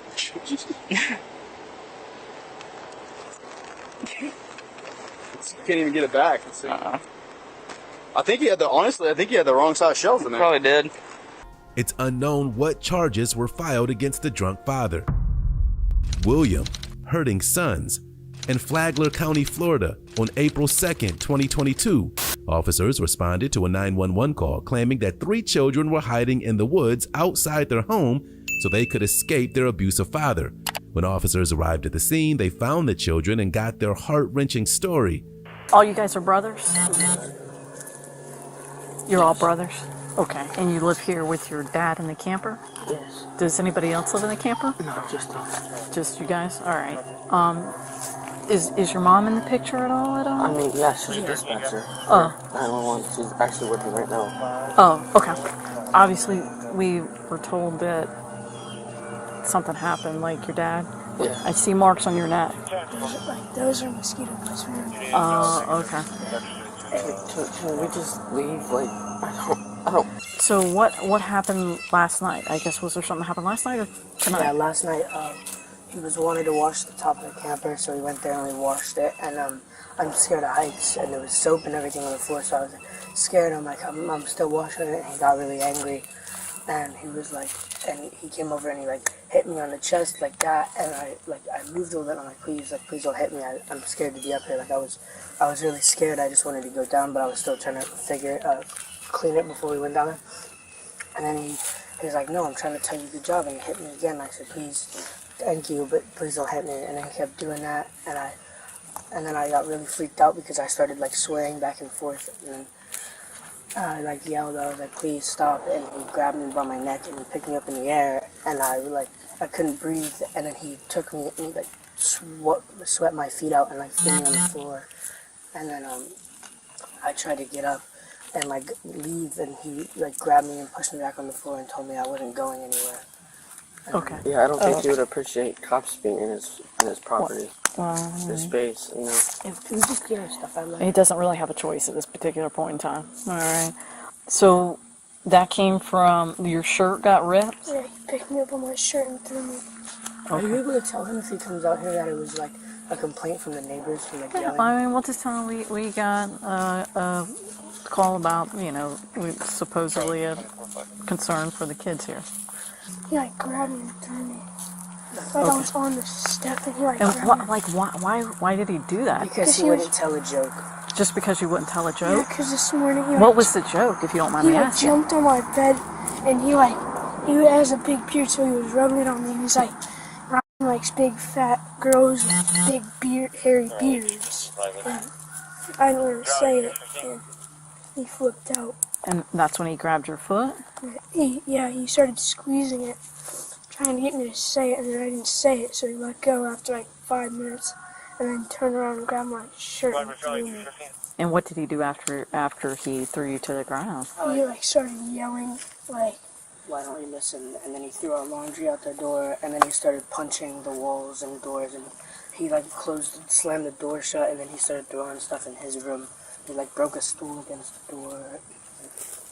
Can't even get it back. I think he had honestly, I think he had the wrong size shells in there. Probably did. It's unknown what charges were filed against the drunk father. William, hurting sons. In Flagler County, Florida, on April 2nd, 2022, officers responded to a 911 call claiming that 3 children were hiding in the woods outside their home so they could escape their abusive father. When officers arrived at the scene, they found the children and got their heart-wrenching story. All you guys are brothers? You're all brothers? Okay. And you live here with your dad in the camper? Yes. Does anybody else live in the camper? No, just us. Just you guys? All right. Is your mom in the picture at all? I mean, yeah, she's a dispatcher. Oh. 911. She's actually working right now. Oh, okay. Obviously, we were told that something happened, like your dad. Yeah. I see marks on your neck. Like, those are mosquito bites. Okay. Can we just leave? Like, I don't. So what happened last night? I guess was there something that happened last night or tonight? Yeah, last night he wanted to wash the top of the camper, so we went there and we washed it. And I'm scared of heights, and there was soap and everything on the floor, so I was scared. I'm like, I'm still washing it, and he got really angry. And he was like, and he came over and he like hit me on the chest like that, and I moved a little bit. I'm like, please don't hit me. I'm scared to be up here. Like I was really scared. I just wanted to go down, but I was still trying to clean it before we went down there. And then he was like, no, I'm trying to tell you good job, and he hit me again. I said, please, thank you, but please don't hit me. And then he kept doing that, and then I got really freaked out because I started like swaying back and forth, and then I like yelled. I was like, please stop, and he grabbed me by my neck and he picked me up in the air, and I couldn't breathe, and then he took me and he like swept my feet out and like threw me on the floor, and then I tried to get up and like leave, and he like grabbed me and pushed me back on the floor and told me I wasn't going anywhere. Okay. Yeah, I don't think he would appreciate cops being in his property, his space, you know. We just get our stuff out. He doesn't really have a choice at this particular point in time. All right. So that came from your shirt got ripped? Yeah, he picked me up on my shirt and threw me. Okay. Are you able to tell him if he comes out here that it was like a complaint from the neighbors from like yelling? I mean, we'll just tell him we got a call about, supposedly a concern for the kids here. He like grabbed me and threw me. I was on the step and he like And grabbed me. why did he do that? Because he wouldn't tell a joke. Just because you wouldn't tell a Yeah, joke? because this morning What was the joke, if you don't mind me he asking? jumped on my bed and he has a big beard, so he was rubbing it on me. He was like, likes big fat girls with big hairy beards. And I didn't want to say it, and he flipped out. And that's when he grabbed your foot? He started squeezing it, trying to get me to say it, and then I didn't say it, so he let go after like 5 minutes. and then turned around and grabbed my shirt and threw me. And what did he do after he threw you to the ground? He like started yelling like, "Why don't you listen?" And then he threw our laundry out the door, and then he started punching the walls and doors, and he like slammed the door shut, and then he started throwing stuff in his room. He like broke a stool against the door.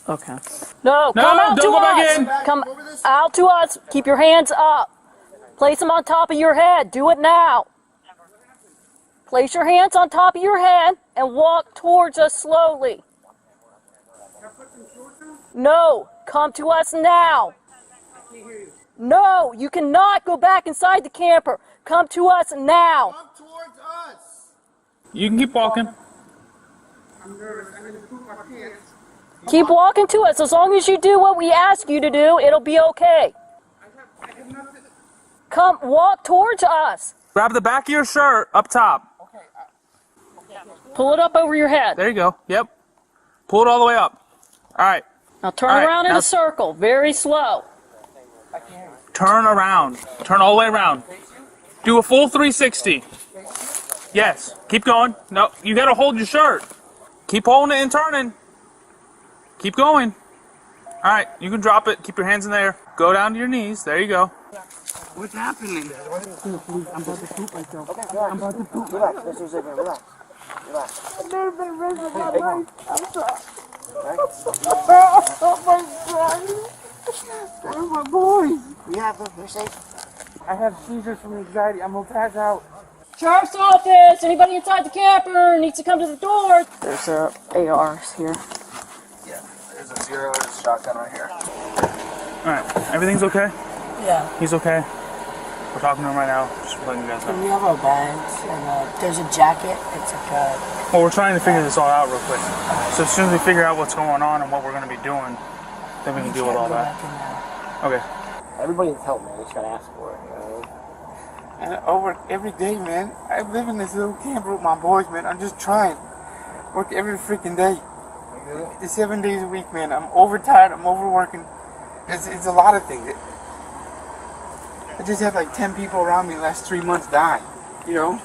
Okay. No, come out to us. Come out to us. Keep your hands up. Place them on top of your head. Do it now. Place your hands on top of your head and walk towards us slowly. No, come to us now. No, you cannot go back inside the camper. Come to us now. Come towards us. You can keep walking. I'm nervous. I'm going to poop my pants. Keep walking to us. As long as you do what we ask you to do, it'll be okay. I have nothing. Come, walk towards us. Grab the back of your shirt up top. Pull it up over your head. There you go. Yep. Pull it all the way up. All right. Now turn around in a circle, very slow. Turn around. Turn all the way around. Do a full 360. Yes. Keep going. No, you got to hold your shirt. Keep holding it and turning. Keep going. All right. You can drop it. Keep your hands in there. Go down to your knees. There you go. What's happening? I'm about to poop myself. I'm about to poop. Relax. Relax. Relax. I've never been raped in my life. I'm sorry. Oh my God. Where's my boys? We have them. They're safe. I have seizures from anxiety. I'm gonna pass out. Sheriff's office. Anybody inside the camper needs to come to the door. There's ARs here. Yeah, there's a 0 and a shotgun right here. All right. Everything's okay? Yeah. He's okay. We're talking to him right now. Just letting you guys know. We have our bags, and there's a jacket. It's like a... Well, we're trying to figure this all out real quick. So as soon as we figure out what's going on and what we're going to be doing, then we can deal with all that. Okay. Everybody needs help, man. You just gotta ask for it, you know? And over every day, man. I live in this little camper with my boys, man. I'm just trying. Work every freaking day. It's 7 days a week, man. I'm overtired. I'm overworking. It's a lot of things. I just had like 10 people around me the last 3 months die. You know?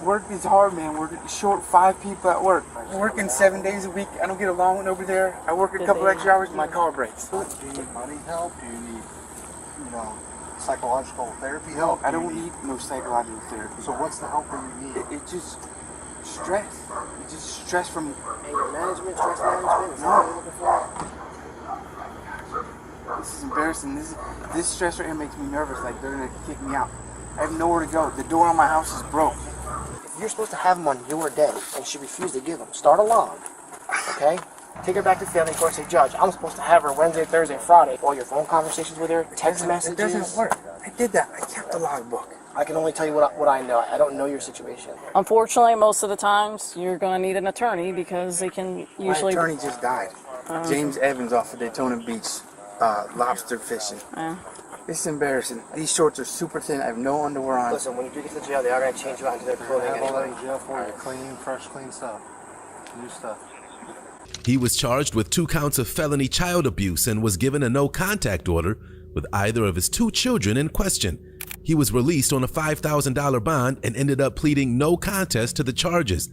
Work is hard, man. We're short 5 people at work. Working 7 days a week. I don't get along with nobody there. I work a couple extra hours and my car breaks. Do you need money help? Do you need, psychological therapy help? I don't need no psychological therapy. So what's the help that you need? It's just stress. It's just stress from anger management, stress management. Is that what you're looking for? This is embarrassing. This stress right here makes me nervous. Like they're gonna kick me out. I have nowhere to go. The door on my house is broke. If you're supposed to have money, you were dead, and she refused to give them. Start a log, okay? Take her back to family court. Say, Judge, I'm supposed to have her Wednesday, Thursday, Friday. All your phone conversations with her, text messages. It doesn't work. I did that. I kept the logbook. I can only tell you what I know. I don't know your situation. Unfortunately, most of the times you're going to need an attorney because they can usually. My attorney just died. James Evans off of Daytona Beach, lobster fishing. It's embarrassing. These shorts are super thin. I have no underwear on. Listen, when you do get to the jail, they are going to change you out into their clothing Have all that in anyway. jail for you. Clean, fresh, clean stuff. New stuff. He was charged with 2 counts of felony child abuse and was given a no-contact order with either of his 2 children in question. He was released on a $5,000 bond and ended up pleading no contest to the charges.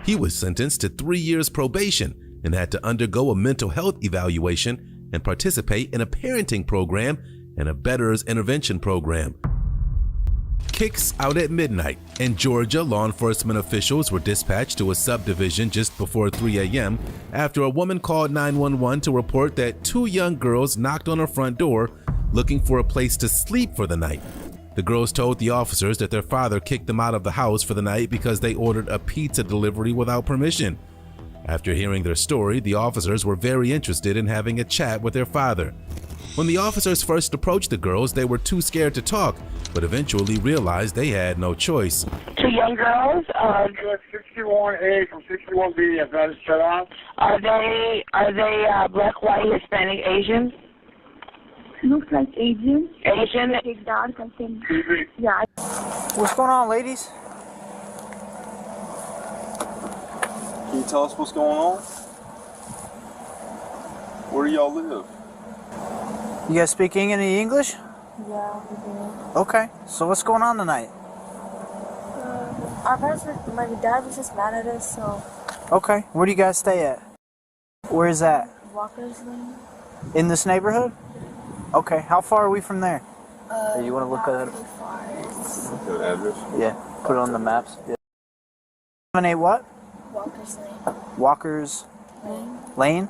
He was sentenced to 3 years probation and had to undergo a mental health evaluation and participate in a parenting program and a Betters Intervention program. Kicks out at midnight. In Georgia, law enforcement officials were dispatched to a subdivision just before 3 a.m. after a woman called 911 to report that 2 young girls knocked on her front door looking for a place to sleep for the night. The girls told the officers that their father kicked them out of the house for the night because they ordered a pizza delivery without permission. After hearing their story, the officers were very interested in having a chat with their father. When the officers first approached the girls, they were too scared to talk, but eventually realized they had no choice. 2 young girls. 61A from 61B, I've got it shut off. Are they black, white, Hispanic, Asian? Looks like Asian. Asian. Big dogs, I think. Yeah. What's going on, ladies? Can you tell us what's going on? Where do y'all live? You guys speak any English? Yeah, we do. Okay. So what's going on tonight? Our parents were, my dad was just mad at us, so. Okay, where do you guys stay at? Where is that? Walker's Lane. In this neighborhood? Okay, how far are we from there? You want to look at it? Far. The address? Yeah, put it on the maps. Yeah. 78 what? Walker's Lane. Walker's Lane. Lane?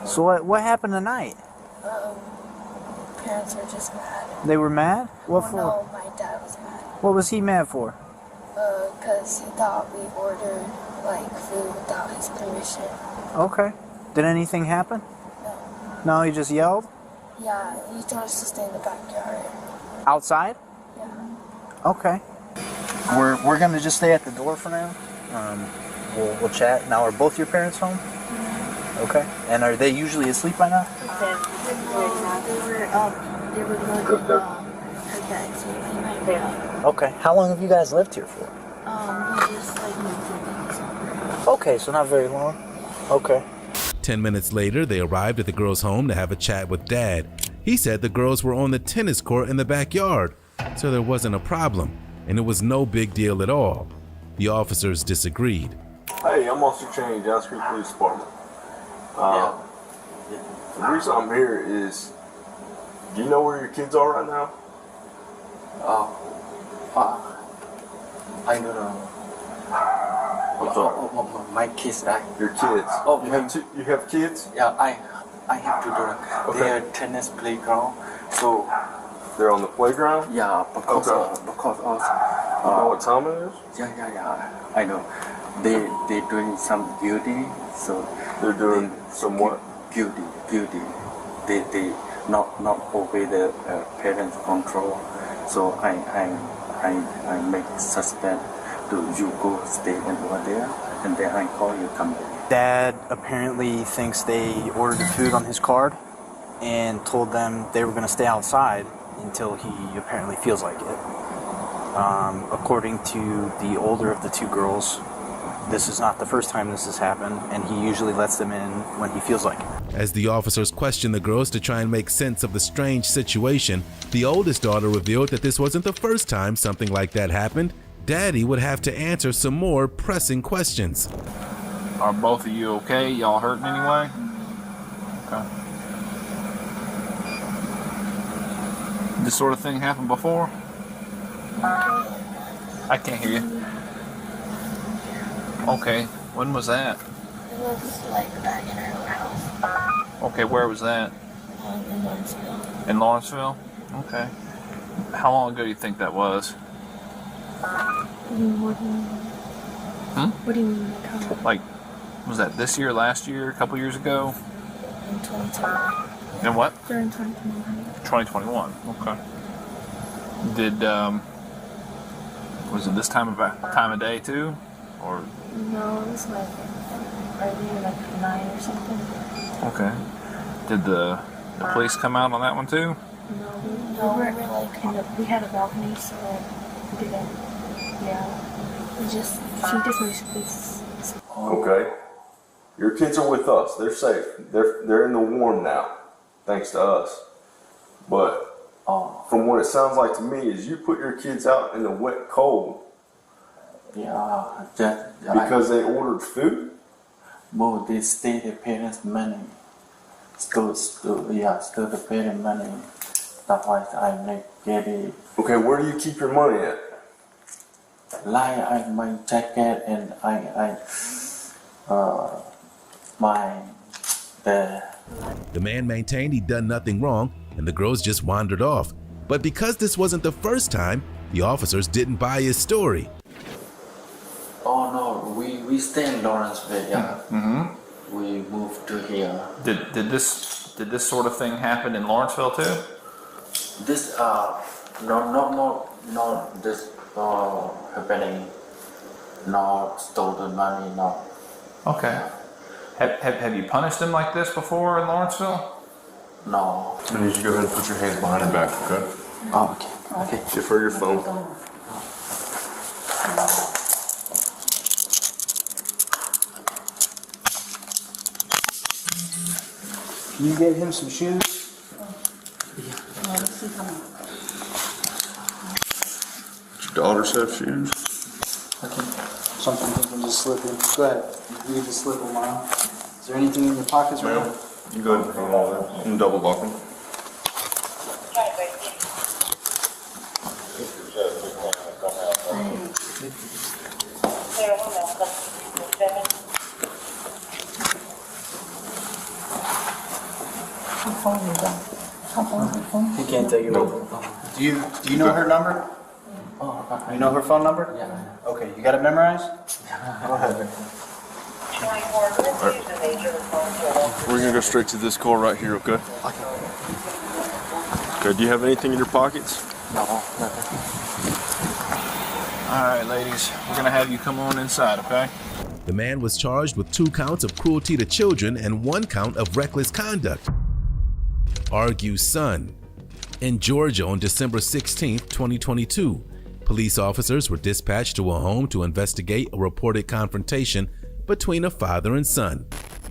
So what happened tonight? Parents were just mad. They were mad? What for? No, my dad was mad. What was he mad for? Because he thought we ordered, like, food without his permission. Okay. Did anything happen? No. No, he just yelled? Yeah, he told us to stay in the backyard. Outside? Yeah. Okay. We're gonna just stay at the door for now. We'll chat. Now, are both your parents home? Mm-hmm. Okay. And are they usually asleep by now? They were going to her bags with me. Okay. How long have you guys lived here for? We just like moved in. Okay, so not very long. Okay. 10 minutes later, they arrived at the girls' home to have a chat with Dad. He said the girls were on the tennis court in the backyard, so there wasn't a problem, and it was no big deal at all. The officers disagreed. Hey, I'm Officer Change, Johns Creek Police Department. The reason I'm here is, do you know where your kids are right now? I don't know. My kids, right? Your kids. Oh, you have kids? Yeah, I have children. Okay. They are tennis playground, so they're on the playground. Yeah, because okay. Because of you know what time it is? Yeah. I know. They doing some duty, so they're doing some what? Duty. They not obey the parents' control. So I make suspect. Do you go stay over there, and then I call you come back. Dad apparently thinks they ordered food on his card and told them they were going to stay outside until he apparently feels like it. According to the older of the two girls, this is not the first time this has happened, and he usually lets them in when he feels like it. As the officers questioned the girls to try and make sense of the strange situation, the oldest daughter revealed that this wasn't the first time something like that happened. Daddy would have to answer some more pressing questions. Are both of you okay? Y'all hurt in any way? Okay. This sort of thing happened before? I can't hear you. Okay, when was that? It was like back in our house. Okay, where was that? In Lawrenceville. In Lawrenceville? Okay. How long ago do you think that was? What do you mean? What do you mean? Like, was that this year, last year, a couple years ago? In 2021. In what? During 2021. 2021. Okay. Did was it this time of day too, or? No, it was like early, like 9 or something. Okay. Did the police come out on that one too? No, we were like we had a balcony, so we didn't. Yeah, she just basically. Okay. Your kids are with us. They're safe. They're in the warm now, thanks to us. But from what it sounds like to me is you put your kids out in the wet cold. Yeah. Because they ordered food? Well, they stay the parents' money. Still the parents' money. That's why I make get it. Okay, where do you keep your money at? Like my jacket and The man maintained he'd done nothing wrong, and the girls just wandered off. But because this wasn't the first time, the officers didn't buy his story. Oh no, we stay in Lawrenceville. Yeah. Mm-hmm. We moved to here. Did this sort of thing happen in Lawrenceville too? This no this happening. No stolen money. No. Okay. Have you punished him like this before in Lawrenceville? No. I need you to go ahead and put your hands behind your back, okay? Oh, okay. Give her your phone. Can you get him some shoes? Daughter said shoes. Okay. Something can just slip in. Go ahead. You need to slip them on. Is there anything in your pockets right now? You go ahead and put them all in and double lock them. He can't take it over. Do you know her number? You know her phone number? Yeah. Okay, you got it memorized? Go ahead. We're gonna go straight to this call right here, okay? Okay, do you have anything in your pockets? No, nothing. All right, ladies, we're gonna have you come on inside, okay? The man was charged with 2 counts of cruelty to children and 1 count of reckless conduct. Argues son. In Georgia on December 16, 2022, police officers were dispatched to a home to investigate a reported confrontation between a father and son.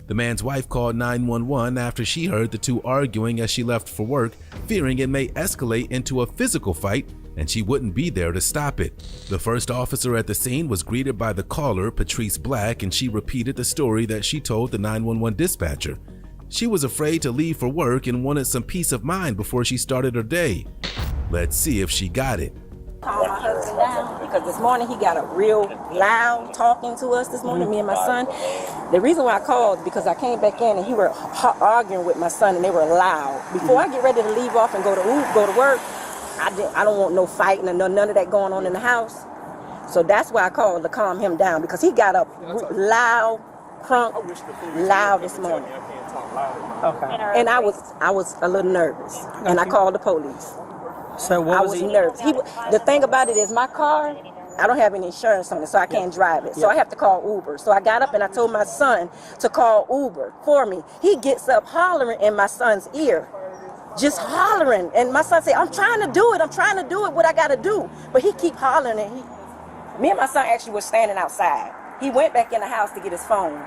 The man's wife called 911 after she heard the 2 arguing as she left for work, fearing it may escalate into a physical fight and she wouldn't be there to stop it. The first officer at the scene was greeted by the caller, Patrice Black, and she repeated the story that she told the 911 dispatcher. She was afraid to leave for work and wanted some peace of mind before she started her day. Let's see if she got it. Calm my husband down because this morning he got a real loud talking to us this morning, me and my son. The reason why I called because I came back in and he were arguing with my son and they were loud. Before I get ready to leave off and go to work, I don't want no fighting and none of that going on in the house. So that's why I called to calm him down because he got up loud, loud this morning. Okay. And I was a little nervous, and I called the police. So what was he? Nervous. The thing about it is my car, I don't have any insurance on it, so I can't drive it. So I have to call Uber. So I got up and I told my son to call Uber for me. He gets up hollering in my son's ear, just hollering. And my son said, I'm trying to do it, what I got to do. But he keep hollering, and me and my son actually was standing outside. He went back in the house to get his phone.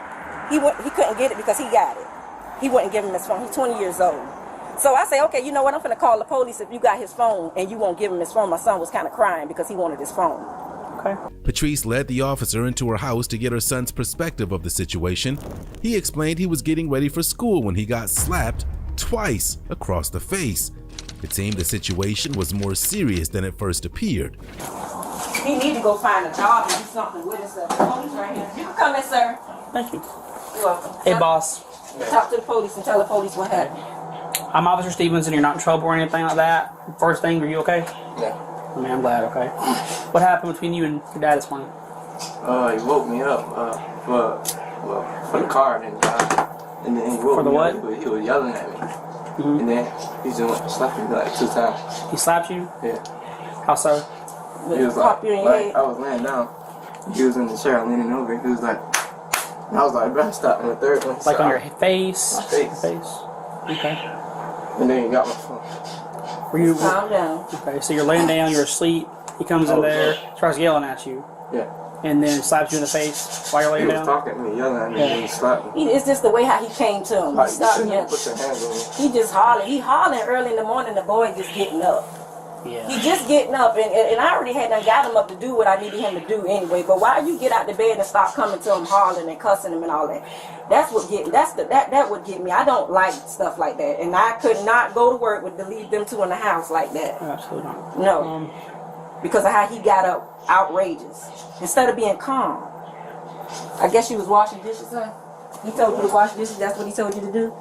He couldn't get it because he got it. He wouldn't give him his phone. He's 20 years old. So I say, okay, you know what? I'm going to call the police if you got his phone and you won't give him his phone. My son was kind of crying because he wanted his phone. Okay. Patrice led the officer into her house to get her son's perspective of the situation. He explained he was getting ready for school when he got slapped twice across the face. It seemed the situation was more serious than it first appeared. He need to go find a job and do something with himself. The police right here. You can come in, sir. Thank you. You're welcome. Hey, boss. Talk to the police and tell the police what happened. I'm Officer Stevens and you're not in trouble or anything like that. First thing, are you okay? Yeah. I mean, I'm glad, okay. What happened between you and your dad this morning? He woke me up for the car and then he woke For the me what? up. He was yelling at me. Mm-hmm. And then he just slapped me like 2 times. He slapped you? Yeah. How so? He was like I was laying down. He was in the chair leaning over. He was like, and I was like, bro, stop. And the third one. Like on your face? My face. Okay. And then he got my phone. Were you? Calm down. Okay, so you're laying down, you're asleep. He comes in there, starts yelling at you. Yeah. And then slaps you in the face while you're laying He down. was talking to me, yelling at me, and he slapped me. It's just the way how he came to him. Like, He stopped you me. shouldn't put your hands on me. He just hollering. He hollering early in the morning. The boy just getting up. Yeah. He just getting up, and I already had done got him up to do what I needed him to do anyway. But why you get out the bed and stop coming to him hollering and cussing him and all that? That would get me. I don't like stuff like that, and I could not go to work with to leave them 2 in the house like that. Absolutely not. No, because of how he got up outrageous instead of being calm. I guess you was washing dishes, huh? He told you to wash dishes. That's what he told you to do.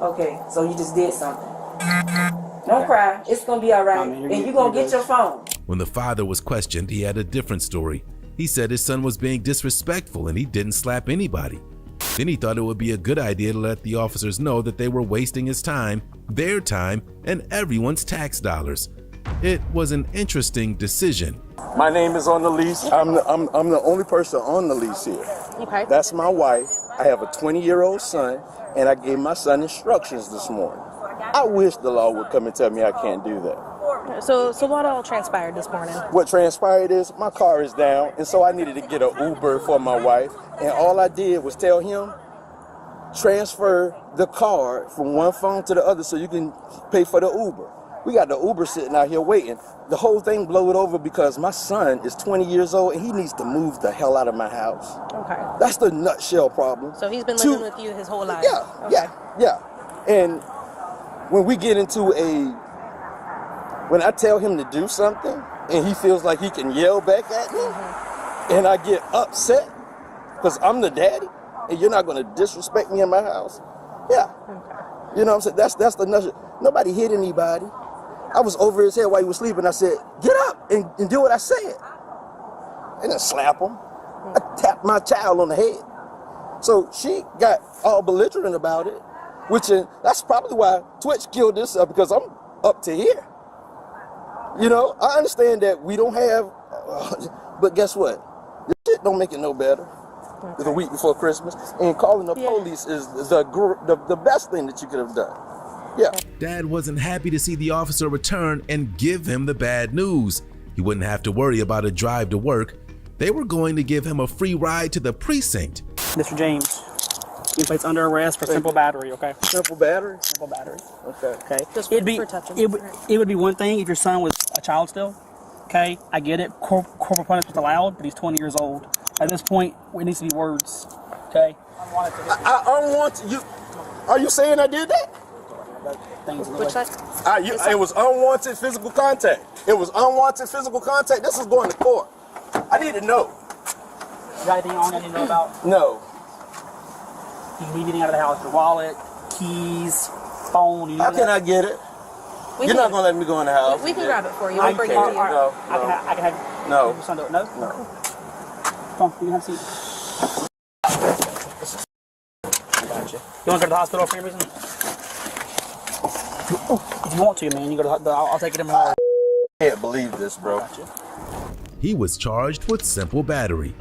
Okay, so you just did something. Don't cry. It's going to be all right. And you're going to get your phone. When the father was questioned, he had a different story. He said his son was being disrespectful and he didn't slap anybody. Then he thought it would be a good idea to let the officers know that they were wasting his time, their time, and everyone's tax dollars. It was an interesting decision. My name is on the lease. I'm the only person on the lease here. Okay. That's my wife. I have a 20-year-old son, and I gave my son instructions this morning. I wish the law would come and tell me I can't do that. So what all transpired this morning? What transpired is my car is down, and so I needed to get an Uber for my wife, and all I did was tell him, transfer the card from one phone to the other so you can pay for the Uber. We got the Uber sitting out here waiting. The whole thing blew it over because my son is 20 years old and he needs to move the hell out of my house. Okay. That's the nutshell problem. So he's been living with you his whole life? Yeah, Okay. yeah. And when we get into when I tell him to do something and he feels like he can yell back at me and I get upset because I'm the daddy and you're not going to disrespect me in my house. Yeah. You know what I'm saying? That's the nutshell. Nobody hit anybody. I was over his head while he was sleeping. I said, get up and do what I said. And then slap him. I tapped my child on the head. So she got all belligerent about it, that's probably why Twitch killed this up, because I'm up to here. You know, I understand that we don't have, but guess what? This shit don't make it no better. It's a week before Christmas, and calling the police is the best thing that you could have done. Yeah. Dad wasn't happy to see the officer return and give him the bad news. He wouldn't have to worry about a drive to work. They were going to give him a free ride to the precinct. Mr. James, you placed under arrest for simple battery, okay? Simple battery? Simple battery. Okay. Okay. Just It'd be, for touching. it would be one thing if your son was a child still, okay? I get it. Corporal punishment is allowed, but he's 20 years old. At this point, it needs to be words, okay? I unwanted you. Are you saying I did that? Which side? It was unwanted physical contact. It was unwanted physical contact. This is going to court. I need to know. You got anything on I need to know about? No. You leave anything out of the house? Your wallet, keys, phone? How can I get it? You're not going to let me go in the house. We can grab it for you. I We'll bring it to you. No. I can have No. your son do it. No? No. Come on, you can have a seat. I got you. You want to go to the hospital for any reason? If you want to, man, you go to I'll take it in my I can't believe this, bro. He was charged with simple battery.